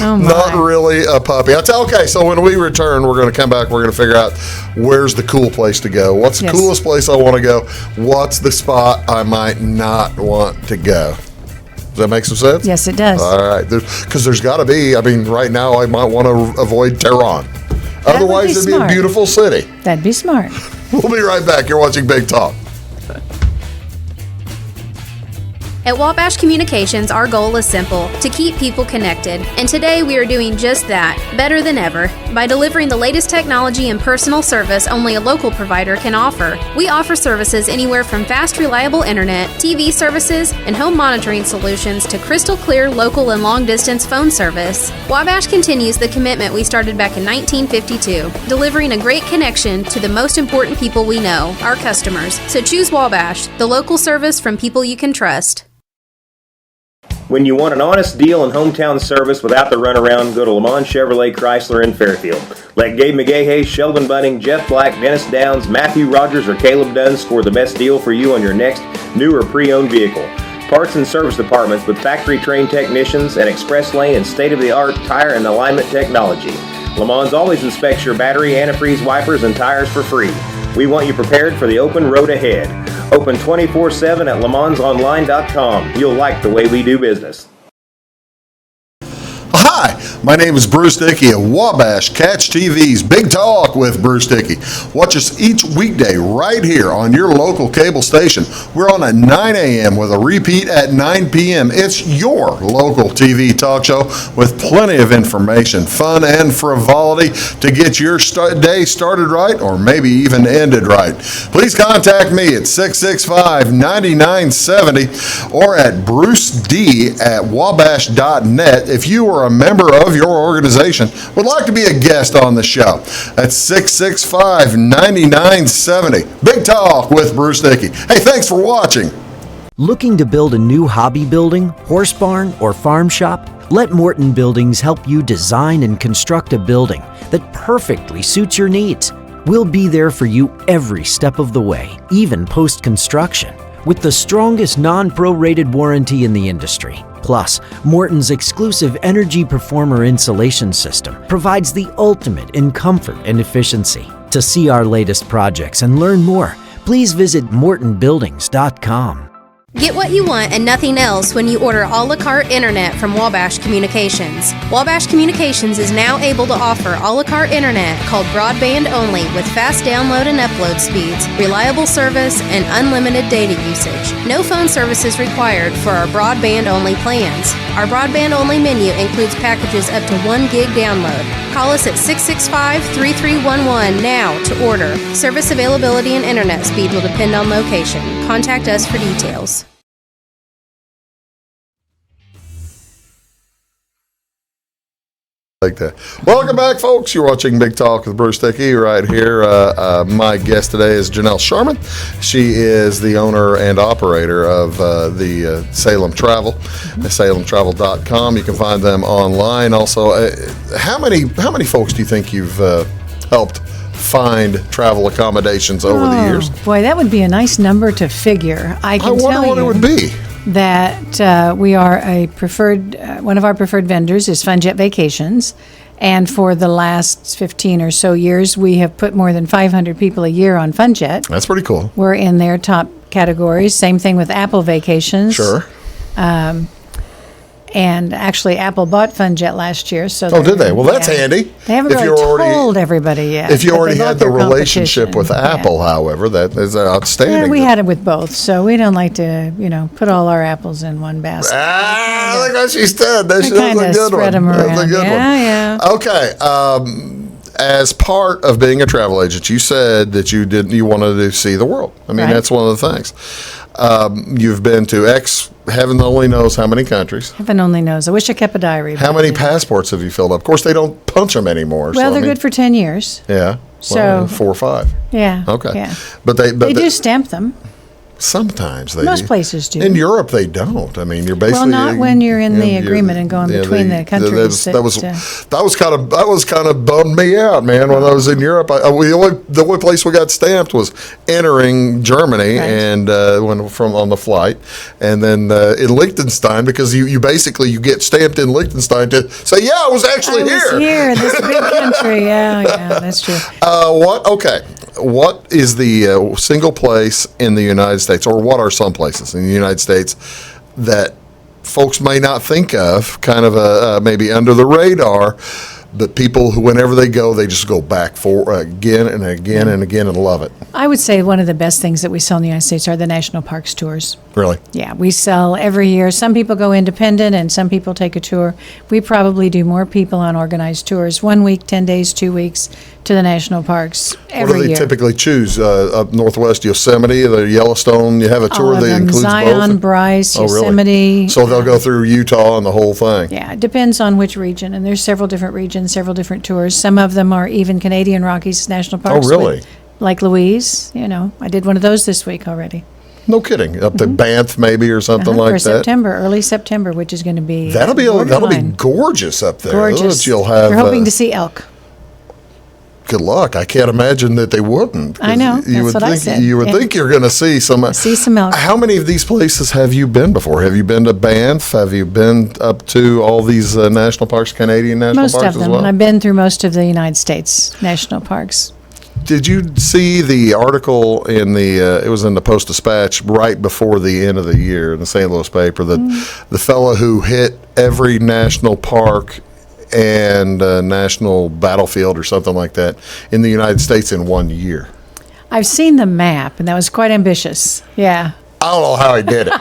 Oh, my. Not really a puppy. Okay, so when we return, we're going to come back. We're going to figure out where's the cool place to go. What's the coolest place I want to go? What's the spot I might not want to go? Does that make some sense? Yes, it does. All right, because there's got to be. I mean, right now I might want to avoid Tehran. Otherwise, it'd be a beautiful city. That'd be smart. We'll be right back. You're watching Big Talk. At Wabash Communications, our goal is simple: to keep people connected. And today we are doing just that, better than ever, by delivering the latest technology and personal service only a local provider can offer. We offer services anywhere from fast, reliable internet, TV services, and home monitoring solutions to crystal clear local and long-distance phone service. Wabash continues the commitment we started back in 1952, delivering a great connection to the most important people we know, our customers. So choose Wabash, the local service from people you can trust. When you want an honest deal and hometown service without the runaround, go to Lamont Chevrolet Chrysler in Fairfield. Let Gabe McGahey, Sheldon Bunning, Jeff Black, Dennis Downs, Matthew Rogers, or Caleb Dunn score the best deal for you on your next new or pre-owned vehicle. Parts and service departments with factory-trained technicians and express lane and state-of-the-art tire and alignment technology. Lamont always inspects your battery, antifreeze, wipers, and tires for free. We want you prepared for the open road ahead. Open 24/7 at LeMansOnline.com. You'll like the way we do business. Hi, my name is Bruce Dickey of Wabash Catch TV's Big Talk with Bruce Dickey. Watch us each weekday right here on your local cable station. We're on at 9 a.m. with a repeat at 9 p.m. It's your local TV talk show with plenty of information, fun, and frivolity to get your day started right or maybe even ended right. Please contact me at 665-9970 or at bruced@wabash.net if you are a member of your organization would like to be a guest on the show. That's 665-9970. Big Talk with Bruce Dickey. Hey, thanks for watching. Looking to build a new hobby building, horse barn, or farm shop? Let Morton Buildings help you design and construct a building that perfectly suits your needs. We'll be there for you every step of the way, even post-construction, with the strongest non-prorated warranty in the industry. Plus, Morton's exclusive Energy Performer insulation system provides the ultimate in comfort and efficiency. To see our latest projects and learn more, please visit mortonbuildings.com. Get what you want and nothing else when you order a la carte internet from Wabash Communications. Wabash Communications is now able to offer a la carte internet called broadband only with fast download and upload speeds, reliable service, and unlimited data usage. No phone services required for our broadband only plans. Our broadband only menu includes packages up to 1 gig download. Call us at 665-3311 now to order. Service availability and internet speed will depend on location. Contact us for details. Like that. Welcome back, folks. You're watching Big Talk with Bruce Dickey right here. My guest today is Jeannell Charman. She is the owner and operator of the Salem Travel, salemtravel.com. You can find them online. Also, how many folks do you think you've helped find travel accommodations over the years? Boy, that would be a nice number to figure. I wonder tell what you it would be. That we are a preferred, one of our preferred vendors is FunJet Vacations. And for the last 15 or so years, we have put more than 500 people a year on FunJet. That's pretty cool. We're in their top categories. Same thing with Apple Vacations. Sure. And actually, Apple bought FunJet last year. So did they? Well, that's handy. They haven't really told everybody yet. If you but already they love had the their relationship with competition. Apple, however, that is outstanding. Yeah, we had it with both, so we don't like to, put all our apples in one basket. Look what she said. That's a kind good of spread one. them around. That's a good Yeah. one. Okay. As part of being a travel agent, you said that you wanted to see the world. I mean, Right. that's one of the things. You've been to heaven only knows how many countries. Heaven only knows. I wish I kept a diary. How many passports have you filled up? Of course, they don't punch them anymore. Well, they're good for 10 years. Yeah. So 4 or 5. Yeah. Okay. Yeah. But They do stamp them. Sometimes they Most do. places do. In Europe, they don't. I mean, you're basically not when you're in the agreement and going between the countries. That was kind of bummed me out, man. When I was in Europe, the only place we got stamped was entering Germany, Right. and from on the flight, and then in Liechtenstein, because you basically get stamped in Liechtenstein to say, yeah, I was actually I was here. This big country. Yeah, that's true. What is the single place in the United States, or what are some places in the United States that folks may not think of, kind of maybe under the radar, but people who, whenever they go, they just go back for again and again and again and love it? I would say one of the best things that we sell in the United States are the national parks tours. Really? Yeah, we sell every year. Some people go independent and some people take a tour. We probably do more people on organized tours, 1 week, 10 days, 2 weeks to the national parks every What do they year. typically choose? Up Northwest Yosemite, the Yellowstone, you have a tour All of that them, includes Zion, both? Bryce, Oh, really? Yosemite. So they'll go through Utah and the whole thing? Yeah, it depends on which region, and there's several different regions, several different tours. Some of them are even Canadian Rockies National Parks. really? with- Like Louise, I did one of those this week already. No kidding. Up to Banff maybe or something like For that? September, early September, which is going to be That'll be borderline. gorgeous up there. Gorgeous. You'll have. We're hoping to see elk. Good luck. I can't imagine that they wouldn't. 'Cause I know. You That's would what I think said. you would Yeah. think you're going to see some. See some elk. How many of these places have you been before? Have you been to Banff? Have you been up to all these national parks, Canadian national Most parks of them. as well? I've been through most of the United States national parks. Did you see the article in the? It was in the Post-Dispatch right before the end of the year in the St. Louis paper that the fellow who hit every national park and national battlefield or something like that in the United States in 1 year. I've seen the map, and that was quite ambitious. Yeah. I don't know how he did it.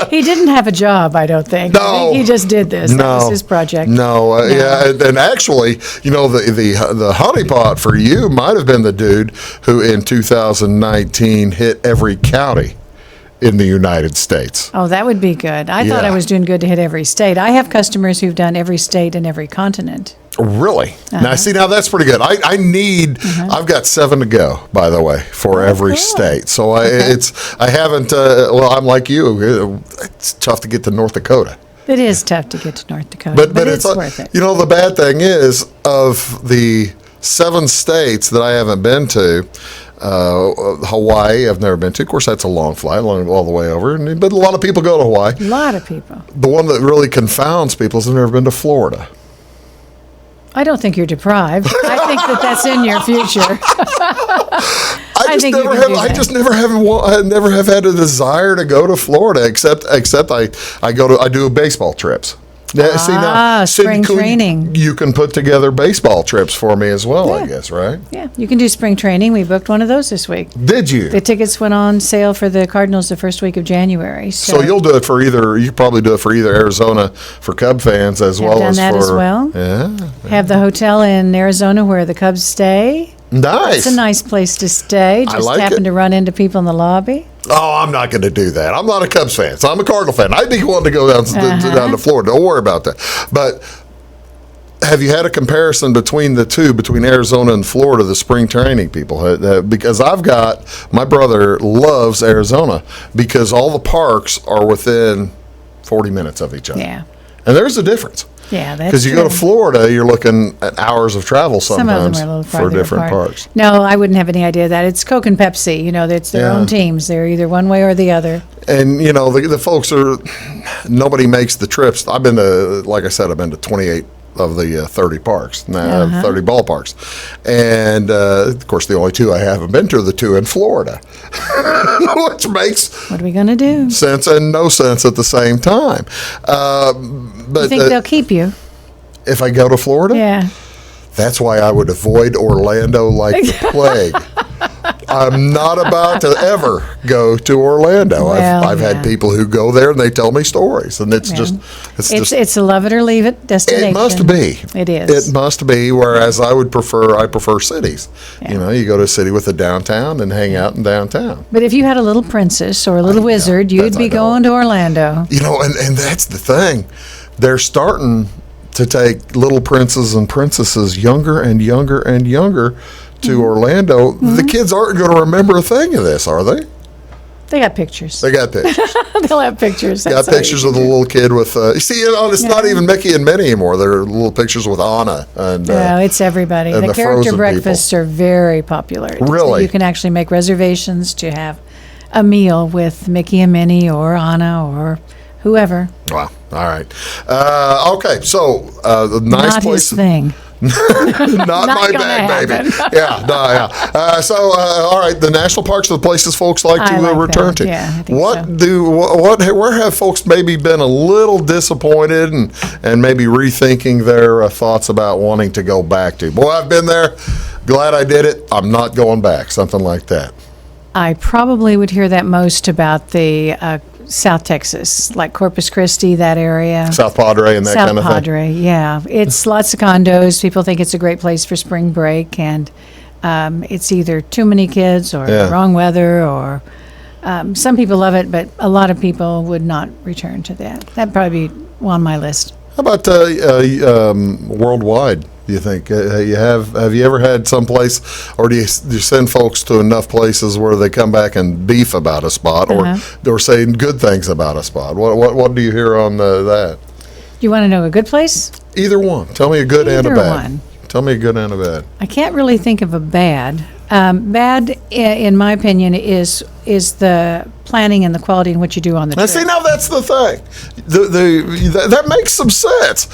He didn't have a job, I don't think. I think he just did this. That was his project. No, yeah, and actually, the honeypot for you might have been the dude who in 2019 hit every county in the United States. Oh, that would be good. I thought Yeah. I was doing good to hit every state. I have customers who've done every state and every continent. Really? Now that's pretty good. I've got 7 to go, by the way, for every state. So I haven't, I'm like you, it's tough to get to North Dakota. It is tough to get to North Dakota, But it's worth it. The bad thing is, of the 7 states that I haven't been to, Hawaii, I've never been to. Of course, that's a long flight, all the way over. But a lot of people go to Hawaii. A lot of people. The one that really confounds people is I've never been to Florida. I don't think you're deprived. I think that's in your future. I I just think you never can have. do I that. just never have had a desire to go to Florida, except I do baseball trips. Yeah, spring training. You can put together baseball trips for me as well, I Yeah. guess, right? Yeah, you can do spring training. We booked one of those this week. Did you? The tickets went on sale for the Cardinals the first week of January. So you'll do it for either. You probably do it for either Arizona for Cub fans as Have well done as that for. as well. Yeah. Have the hotel in Arizona where the Cubs stay. Nice. It's a nice place to stay. I Just like happen it. to run into people in the lobby. Oh, I'm not going to do that. I'm not a Cubs fan, so I'm a Cardinal fan. I'd be willing to go down Uh-huh. to Florida. Don't worry about that. But have you had a comparison between the two, between Arizona and Florida, the spring training people? Because my brother loves Arizona because all the parks are within 40 minutes of each other. Yeah. And there's a difference. Yeah, that's Because you go to true. Florida, you're looking at hours of travel Some of them sometimes are a little for farther different apart. parks. No, I wouldn't have any idea of that. It's Coke and Pepsi. It's their Yeah. own teams. They're either one way or the other. And the folks nobody makes the trips. I've been to, like I said, I've been to 28 of the 30 parks, 30 ballparks, and of course the only two I haven't been to are the two in Florida, which makes What are we going to do? sense and no sense at the same time. But You think they'll keep you? if I go to Florida, Yeah. that's why I would avoid Orlando like the plague. I'm not about to ever go to Orlando. Well, I've had yeah. people who go there and they tell me stories, and it's Yeah. just It's a love it or leave it destination. it must be. It is. It must be. Whereas I prefer cities. Yeah. You go to a city with a downtown and hang out in downtown. But if you had a little princess or a little wizard, you'd be going to Orlando. And that's the thing. They're starting to take little princes and princesses younger and younger and younger to Orlando. The kids aren't going to remember a thing of this, are they? They got pictures. They got pictures. They'll have pictures. Got That's all you pictures can of the do. little kid with. It's not even Mickey and Minnie anymore. They're little pictures with Anna and. No, it's everybody. and The the character Frozen breakfasts are very popular. So Really? you can actually make reservations to have a meal with Mickey and Minnie or Anna or whoever. Wow. All right. Okay. So the nice Not place. his thing. Not my gonna bag, baby. happen. Yeah. No. Yeah. All right. The national parks are the places folks like to I like return that. to. Yeah, I think Where have folks maybe been a little disappointed and maybe rethinking their thoughts about wanting to go back to? Boy, I've been there. Glad I did it. I'm not going back. Something like that. I probably would hear that most about the South Texas, like Corpus Christi, that area. South Padre and that South kind of thing. Padre, yeah. It's lots of condos. People think it's a great place for spring break, and it's either too many kids or Yeah. wrong weather, or some people love it, but a lot of people would not return to that. That'd probably be on my list. How about worldwide? Do you think have you ever had some place, or do you send folks to enough places where they come back and beef about a spot, or saying good things about a spot? What do you hear on that? You want to know a good place? Either one. Tell me a good and a Either bad. one. Tell me a good and a bad. I can't really think of a bad. Bad, in my opinion, is the planning and the quality in what you do on the Now, trip. see, now that's the thing. That makes some sense.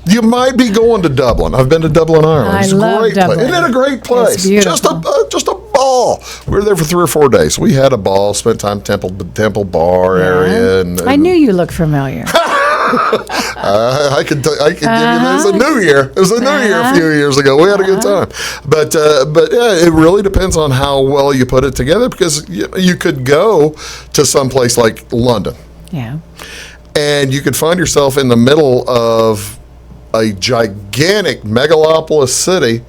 You might be going to Dublin. I've been to Dublin, Ireland. I It's a love great Dublin. place. Isn't it a great place? It's beautiful. Just a ball. We were there for 3 or 4 days. We had a ball. Spent time Temple Bar area. And I knew you looked familiar. I could give you. It was a New Year. It was a New Year a few years ago. We had a good time. But yeah, it really depends on how well you put it together, because you could go to some place like London, Yeah. and you could find yourself in the middle of a gigantic megalopolis city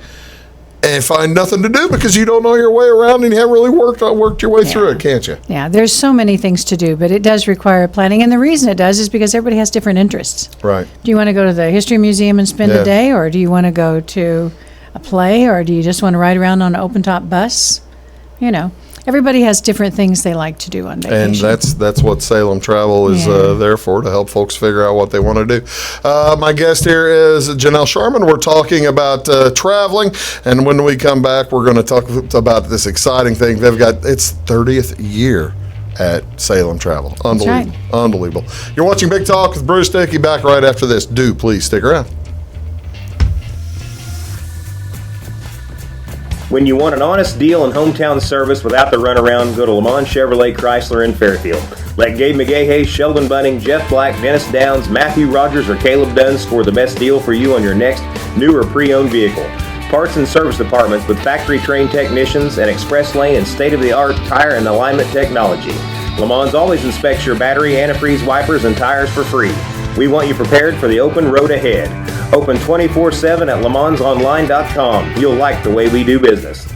and find nothing to do because you don't know your way around and you haven't really worked your way through it, can't you? Yeah, there's so many things to do, but it does require planning. And the reason it does is because everybody has different interests. Right. Do you want to go to the History Museum and spend Yeah. a day, or do you want to go to a play, or do you just want to ride around on an open-top bus? Everybody has different things they like to do on vacation. And that's what Salem Travel is Yeah. there for, to help folks figure out what they want to do. My guest here is Jeannell Charman. We're talking about traveling, and when we come back, we're going to talk about this exciting thing. They've got its 30th year at Salem Travel. Unbelievable. right. Unbelievable. You're watching Big Talk with Bruce Dickey. Back right after this. Do please stick around. When you want an honest deal and hometown service without the runaround, go to Lamont Chevrolet Chrysler in Fairfield. Let Gabe McGahey, Sheldon Bunning, Jeff Black, Dennis Downs, Matthew Rogers, or Caleb Dunn score the best deal for you on your next new or pre-owned vehicle. Parts and service departments with factory-trained technicians and express lane and state-of-the-art tire and alignment technology. Lamont always inspects your battery, antifreeze, wipers, and tires for free. We want you prepared for the open road ahead. Open 24/7 at LaMonsOnline.com. You'll like the way we do business.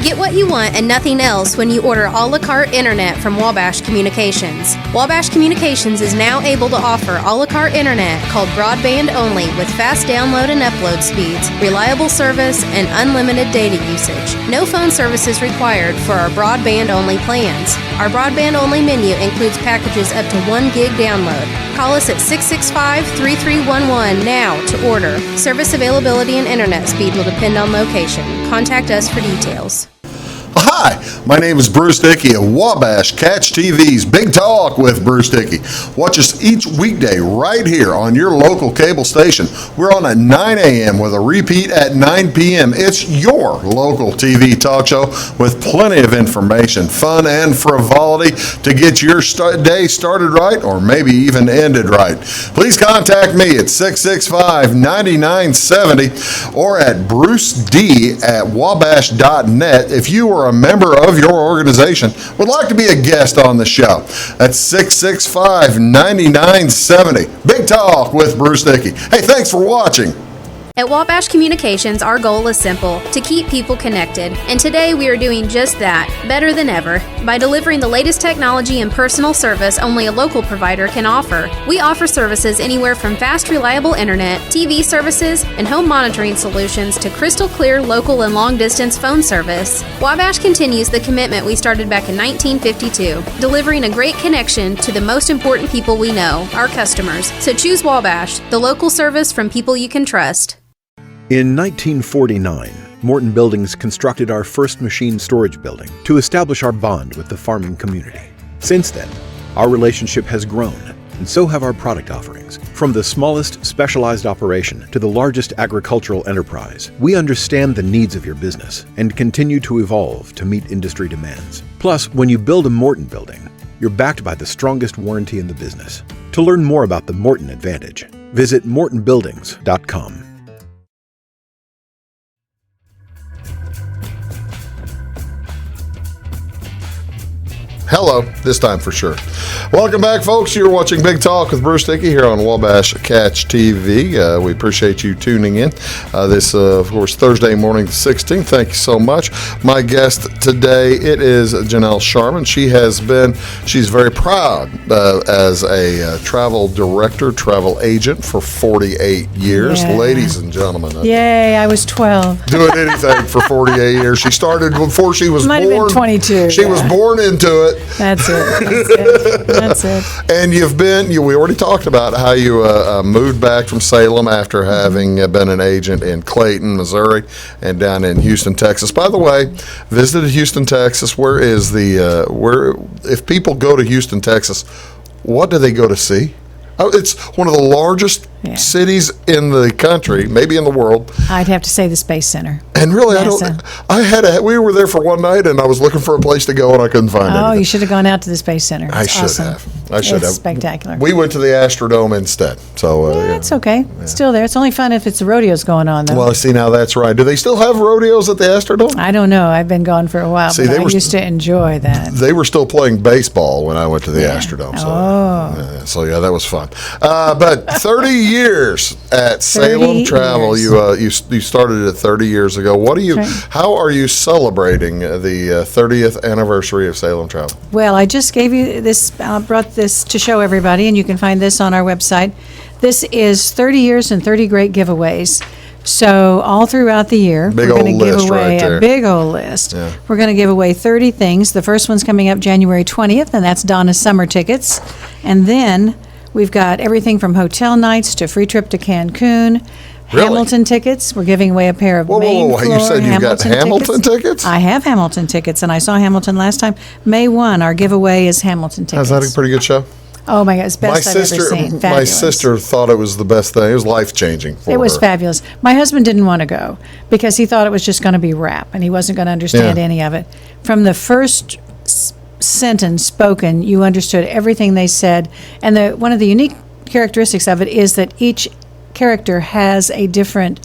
Get what you want and nothing else when you order a la carte internet from Wabash Communications. Wabash Communications is now able to offer a la carte internet called broadband only with fast download and upload speeds, reliable service, and unlimited data usage. No phone service is required for our broadband only plans. Our broadband only menu includes packages up to 1 gig download. Call us at 665-3311 now to order. Service availability and internet speed will depend on location. Contact us for details. Hi, my name is Bruce Dickey of Wabash Catch TV's Big Talk with Bruce Dickey. Watch us each weekday right here on your local cable station. We're on at 9 a.m. with a repeat at 9 p.m. It's your local TV talk show with plenty of information, fun, and frivolity to get your day started right or maybe even ended right. Please contact me at 665-9970 or at bruced@wabash.net if you are a member of your organization would like to be a guest on the show. That's 665-9970. Big Talk with Bruce Dickey. Hey, thanks for watching. At Wabash Communications, our goal is simple, to keep people connected. And today we are doing just that, better than ever, by delivering the latest technology and personal service only a local provider can offer. We offer services anywhere from fast, reliable internet, TV services, and home monitoring solutions to crystal clear local and long-distance phone service. Wabash continues the commitment we started back in 1952, delivering a great connection to the most important people we know, our customers. So choose Wabash, the local service from people you can trust. In 1949, Morton Buildings constructed our first machine storage building to establish our bond with the farming community. Since then, our relationship has grown, and so have our product offerings. From the smallest specialized operation to the largest agricultural enterprise, we understand the needs of your business and continue to evolve to meet industry demands. Plus, when you build a Morton building, you're backed by the strongest warranty in the business. To learn more about the Morton Advantage, visit mortonbuildings.com. Hello, this time for sure. Welcome back, folks. You're watching Big Talk with Bruce Dickey here on Wabash Catch TV. We appreciate you tuning in. This, of course, Thursday morning, the 16th. Thank you so much. My guest today, it is Jeannell Charman. She's very proud as a travel director, travel agent for 48 years. Yeah. Ladies and gentlemen. Yay, I was 12. Doing anything for 48 years. She started before she was Might born. have been 22. She was born into it. That's it. That's it. And we already talked about how you moved back from Salem after having been an agent in Clayton, Missouri, and down in Houston, Texas. By the way, visited Houston, Texas. Where is if people go to Houston, Texas, what do they go to see? Oh, it's one of the largest cities in the country, maybe in the world. I'd have to say the Space Center. And really, NASA. we were there for one night, and I was looking for a place to go, and I couldn't find anything. Oh, you should have gone out to the Space Center. I It's should awesome. have. I should have. Spectacular. We went to the Astrodome instead. So It's okay. It's still there. It's only fun if it's the rodeos going on, though. Well, see, now that's right. Do they still have rodeos at the Astrodome? I don't know. I've been gone for a while, See, but they I were used to enjoy that. They were still playing baseball when I went to the Astrodome. So, that was fun. But 30 years at Salem Travel. You started it 30 years ago. How are you celebrating the 30th anniversary of Salem Travel? Well, I just gave you this, brought this to show everybody, and you can find this on our website. This is 30 years and 30 great giveaways. So all throughout the year, Big we're going old to give list away right there. a big old list. Yeah. We're going to give away 30 things. The first one's coming up January 20th, and that's Donna's summer tickets. And then we've got everything from hotel nights to free trip to Cancun. Really? Hamilton tickets. We're giving away a pair of Whoa, main you floor said you got Hamilton tickets? I have Hamilton tickets, and I saw Hamilton last time. May 1, our giveaway is Hamilton tickets. Is that a pretty good show? Oh my God, it's the best I've ever seen. My Fabulous. sister thought it was the best thing. It was life-changing for her. It was fabulous. My husband didn't want to go because he thought it was just going to be rap and he wasn't going to understand Yeah. any of it. From the first sentence spoken, you understood everything they said. And one of the unique characteristics of it is that each character has a different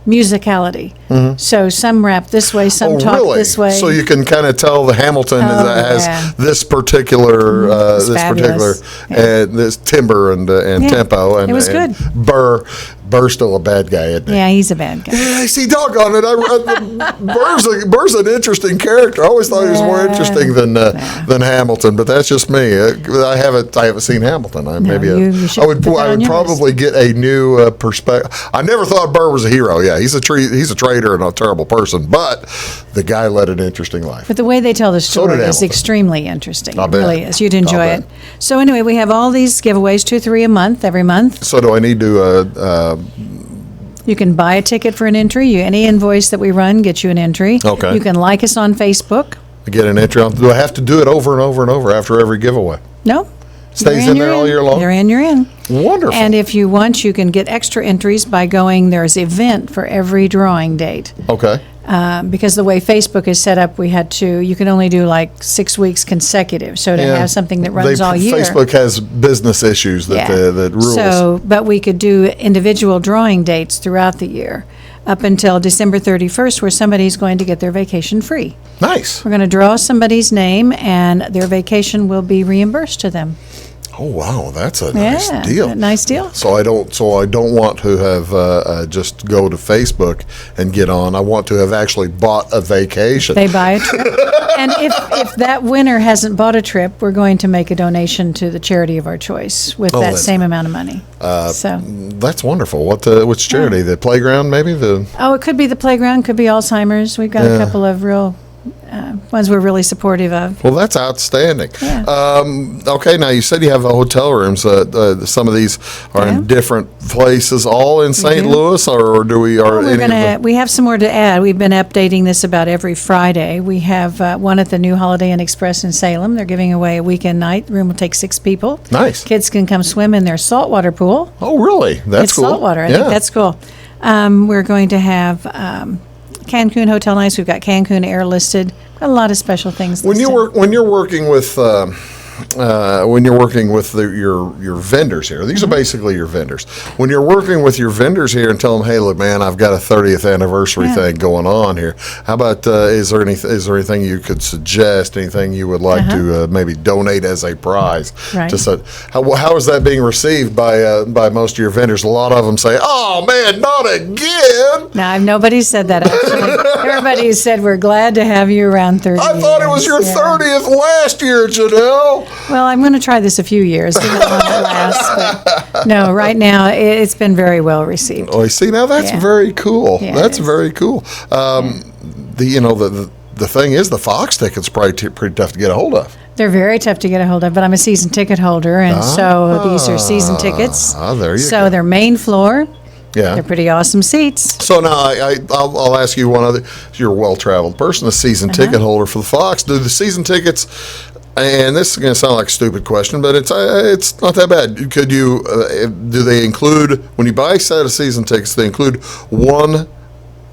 musicality. So some rap this way, some talk this way. So you can kind of tell the Hamilton has yeah. this particular, It's fabulous. this timbre and Yeah. tempo. And It was and good. Burr's still a bad guy, isn't he? Yeah, he's a bad guy. Yeah, see, doggone it. Burr's an interesting character. I always thought he was more Yeah. interesting than Hamilton, but that's just me. I haven't seen Hamilton. you should I would put that on your probably get a new perspective. I never thought Burr was a hero. Yeah, he's a traitor and a terrible person, but the guy led an interesting life. But the way they tell the story did is Hamilton. extremely interesting. I It bet. really is. You'd enjoy I it. bet. So anyway, we have all these giveaways, 2 or 3 a month, every month. So do I need to? You can buy a ticket for an entry. Any invoice that we run gets you an entry. Okay. You can like us on Facebook. Get an entry on? Do I have to do it over and over and over after every giveaway? No. Stays You're in there you're all year long? You're in. Wonderful. And if you want, you can get extra entries by going, there's an event for every drawing date. Okay. Because the way Facebook is set up, you can only do like 6 weeks consecutive. So to have something that runs all year. Facebook has business issues that rules. So, but we could do individual drawing dates throughout the year up until December 31st where somebody's going to get their vacation free. Nice. We're going to draw somebody's name and their vacation will be reimbursed to them. Oh wow, that's a nice deal. Nice deal. So I don't want to have just go to Facebook and get on. I want to have actually bought a vacation. They buy a trip. And if that winner hasn't bought a trip, we're going to make a donation to the charity of our choice with that that's same amount of money. So, That's wonderful. Which charity? The playground, maybe? it could be the playground, could be Alzheimer's. We've got a couple of real ones we're really supportive of. Well, that's outstanding. Yeah. Okay, now you said you have hotel rooms. Some of these are in different places, all in St. do. Louis, or do we? Are We're any of gonna. them? We have some more to add. We've been updating this about every Friday. We have one at the new Holiday Inn Express in Salem. They're giving away a weekend night. The room will take 6 people. Nice. Kids can come swim in their saltwater pool. Oh, really? That's It's cool. saltwater. I think that's cool. We're going to have Cancun Hotel Nights. We've got Cancun Air listed. Got a lot of special things. When listed. you're working with your vendors here, these are basically your vendors. When you're working with your vendors here and tell them, hey, look, man, I've got a 30th anniversary thing going on here. How about is there anything you could suggest? Anything you would like to maybe donate as a prize? Right. How is that being received by most of your vendors? A lot of them say, oh man, not again. No, nobody said that actually. Everybody said we're glad to have you around 30 I thought it was your years. 30th last year, Jeannell. Well, I'm going to try this a few years. See how long it lasts. But no, right now it's been very well received. Oh, see, now that's Yeah. very cool. Yeah, That's it is. very cool. The thing is, the Fox ticket's probably pretty tough to get a hold of. They're very tough to get a hold of, but I'm a season ticket holder, and so these are season tickets. There you So go. they're main floor. Yeah. They're pretty awesome seats. So now I'll ask you one other. You're a well-traveled person, a season ticket holder for the Fox. Do the season tickets? And this is going to sound like a stupid question, but it's not that bad. Could you? Do they include when you buy a set of season tickets? They include one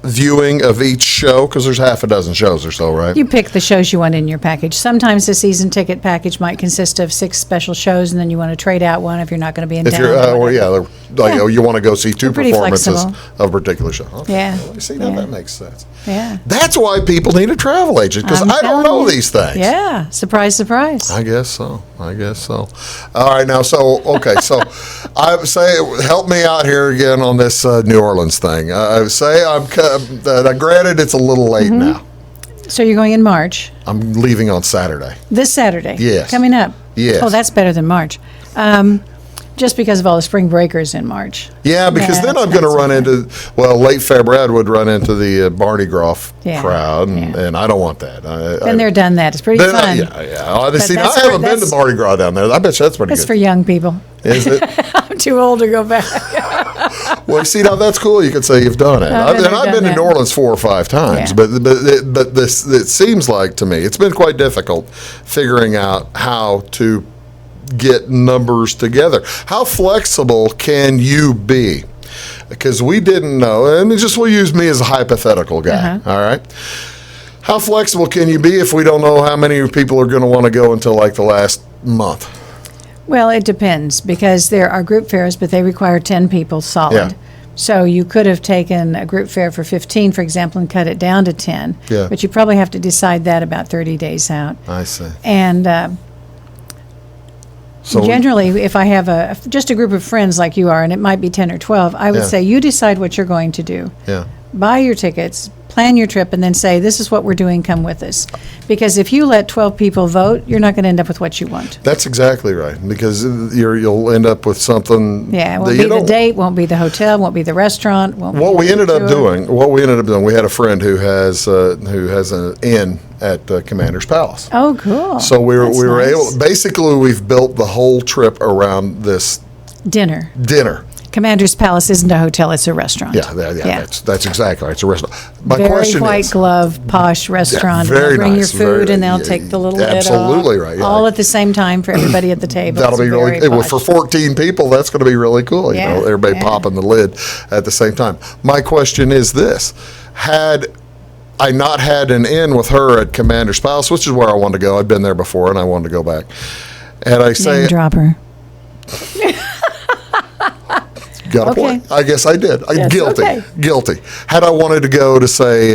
viewing of each show because there's half a dozen shows or so, right? You pick the shows you want in your package. Sometimes the season ticket package might consist of 6 special shows, and then you want to trade out one if you're not going to be in If town. you're, or whatever. you want to go see 2 We're pretty performances flexible. of a particular show. Okay. Yeah. Well, you see, now Yeah. that makes sense. Yeah. That's why people need a travel agent because I'm I don't telling know you. these things. Yeah. Surprise, surprise. I guess so. All right, now, so I say, help me out here again on this New Orleans thing. I say granted, it's a little late Mm-hmm. now. So you're going in March. I'm leaving on Saturday. This Saturday? Yes. Coming up? Yes. Oh, that's better than March. Just because of all the spring breakers in March. Yeah, because then I'm going to run into, late February I would run into the Barney Groff crowd, and I don't want that. Been there, done that. It's pretty fun. See, I that's haven't been to that's- Mardi Gras down there. I bet you that's pretty That's good. for young people. Is it? I'm too old to go back. Well, see, now that's cool. You could say you've done it. I've been there, I've been done to New that. Orleans 4 or 5 times, Yeah. but it seems like to me it's been quite difficult figuring out how to get numbers together. How flexible can you be? Because we didn't know, and we'll use me as a hypothetical guy, all right? How flexible can you be if we don't know how many people are going to want to go until like the last month? Well, it depends, because there are group fairs, but they require 10 people solid. Yeah. So you could have taken a group fare for 15, for example, and cut it down to 10. Yeah. But you probably have to decide that about 30 days out. I see. And So generally, if I have just a group of friends like you are, and it might be 10 or 12, I would Yeah. say you decide what you're going to do. yeah. Buy your tickets, plan your trip, and then say, this is what we're doing, come with us. Because if you let 12 people vote, you're not going to end up with what you want. That's exactly right, because you'll end up with something. Yeah, it that won't you be the don't- date, won't be the hotel, won't be the restaurant. Won't What be we the ended up tour. doing, we had a friend who has an inn at Commander's Palace. Oh, cool. So we That's were nice. able. Basically, we've built the whole trip around this Dinner. dinner. Commander's Palace isn't a hotel, it's a restaurant. Yeah. That's exactly right. It's a restaurant. My Very question white is, glove, posh restaurant. very and they'll bring nice, your food very- and they'll yeah, take the little lid off. absolutely right, yeah. All at the same time for everybody at the table. that'll It's be very really posh. for 14 people. That's going to be really cool. Yeah, You know, everybody yeah. popping the lid at the same time. My question is this: had I not had an inn with her at Commander's Palace, which is where I wanted to go, I'd been there before and I wanted to go back, and I say, Name dropper. got a Okay. point. I guess I did. I'm Yes, guilty. okay. Guilty. Had I wanted to go to say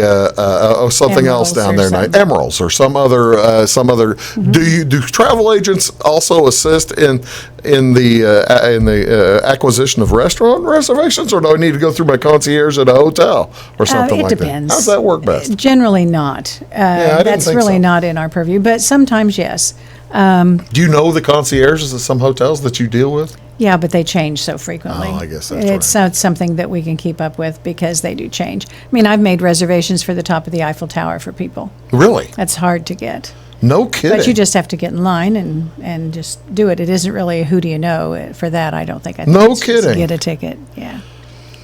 something else Emeralds down or there, night something. Emeralds or some other. Mm-hmm. Do travel agents also assist in the acquisition of restaurant reservations, or do I need to go through my concierge at a hotel or something It like depends. that? How's that work best? Generally not. I didn't That's think really so. not in our purview, but sometimes yes. Do you know the concierges at some hotels that you deal with? Yeah, but they change so frequently. Oh, I guess that's It's not something that we can keep up with because they do change. I mean, I've made reservations for the top of the Eiffel Tower for people. Really? That's hard to get. No kidding. But you just have to get in line and just do it. It isn't really a who do you know for that, I don't think. I think No it's just kidding. get a ticket, yeah.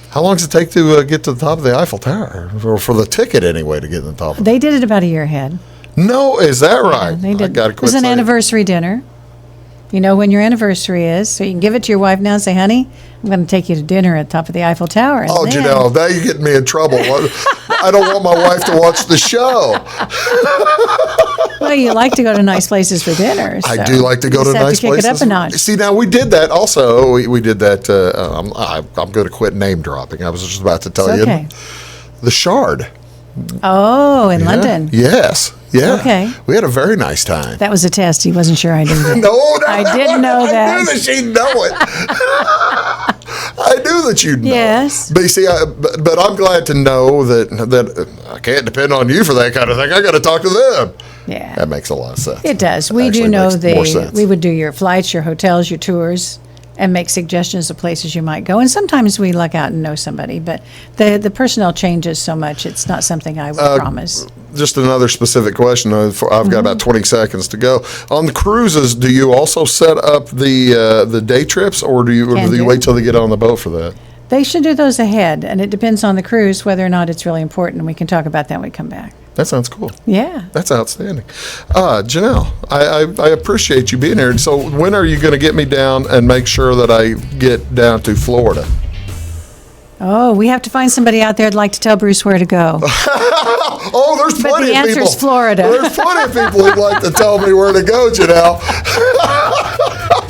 How long does it take to get to the top of the Eiffel Tower, or for the ticket anyway to get to the top? They did it about a year ahead. No, is that right? They did. I gotta It was quit an saying- anniversary dinner. You know when your anniversary is, so you can give it to your wife now and say, honey, I'm going to take you to dinner at the top of the Eiffel Tower. And Oh, then- Jeannell, now you're getting me in trouble. I don't want my wife to watch the show. Well, you like to go to nice places for dinner. I so do like to you go to just have nice kick places. it up a notch. See, now we did that also. We did that. I'm going to quit name dropping. I was just about to tell It's you. okay. The Shard. Oh, in Yeah. London. Yes. Yeah. Okay. We had a very nice time. That was a test. He wasn't sure I knew that. No, I didn't know I that. knew that she'd know it. I knew that you'd know. Yes. But you see, but I'm glad to know that I can't depend on you for that kind of thing. I got to talk to them. Yeah. That makes a lot of sense. It does. We Actually do know makes more sense. we would do your flights, your hotels, your tours, and make suggestions of places you might go. And sometimes we luck out and know somebody, but the personnel changes so much, it's not something I would promise. Just another specific question. I've got about 20 seconds to go. On the cruises, do you also set up the day trips, or do you Can do. wait till they get on the boat for that? They should do those ahead, and it depends on the cruise whether or not it's really important, and we can talk about that when we come back. That sounds cool. Yeah. That's outstanding. Jeannell, I appreciate you being here. So when are you going to get me down and make sure that I get down to Florida? Oh, we have to find somebody out there that'd like to tell Bruce where to go. Oh, there's But plenty the of people. answer's Florida. There's plenty of people who'd like to tell me where to go, Jeannell.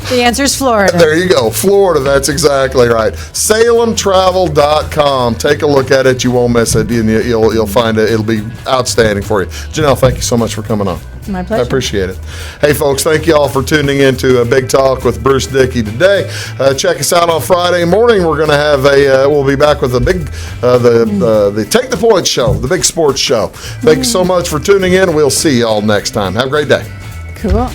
The answer's Florida. There you go. Florida, that's exactly right. SalemTravel.com. Take a look at it. You won't miss it. And you'll find it. It'll be outstanding for you. Jeannell, thank you so much for coming on. My pleasure. I appreciate it. Hey, folks, thank you all for tuning in to a Big Talk with Bruce Dickey today. Check us out on Friday morning. We're going to have we'll be back with the big, the Take the Point show, the big sports show. Thank you so much for tuning in. We'll see you all next time. Have a great day. Cool.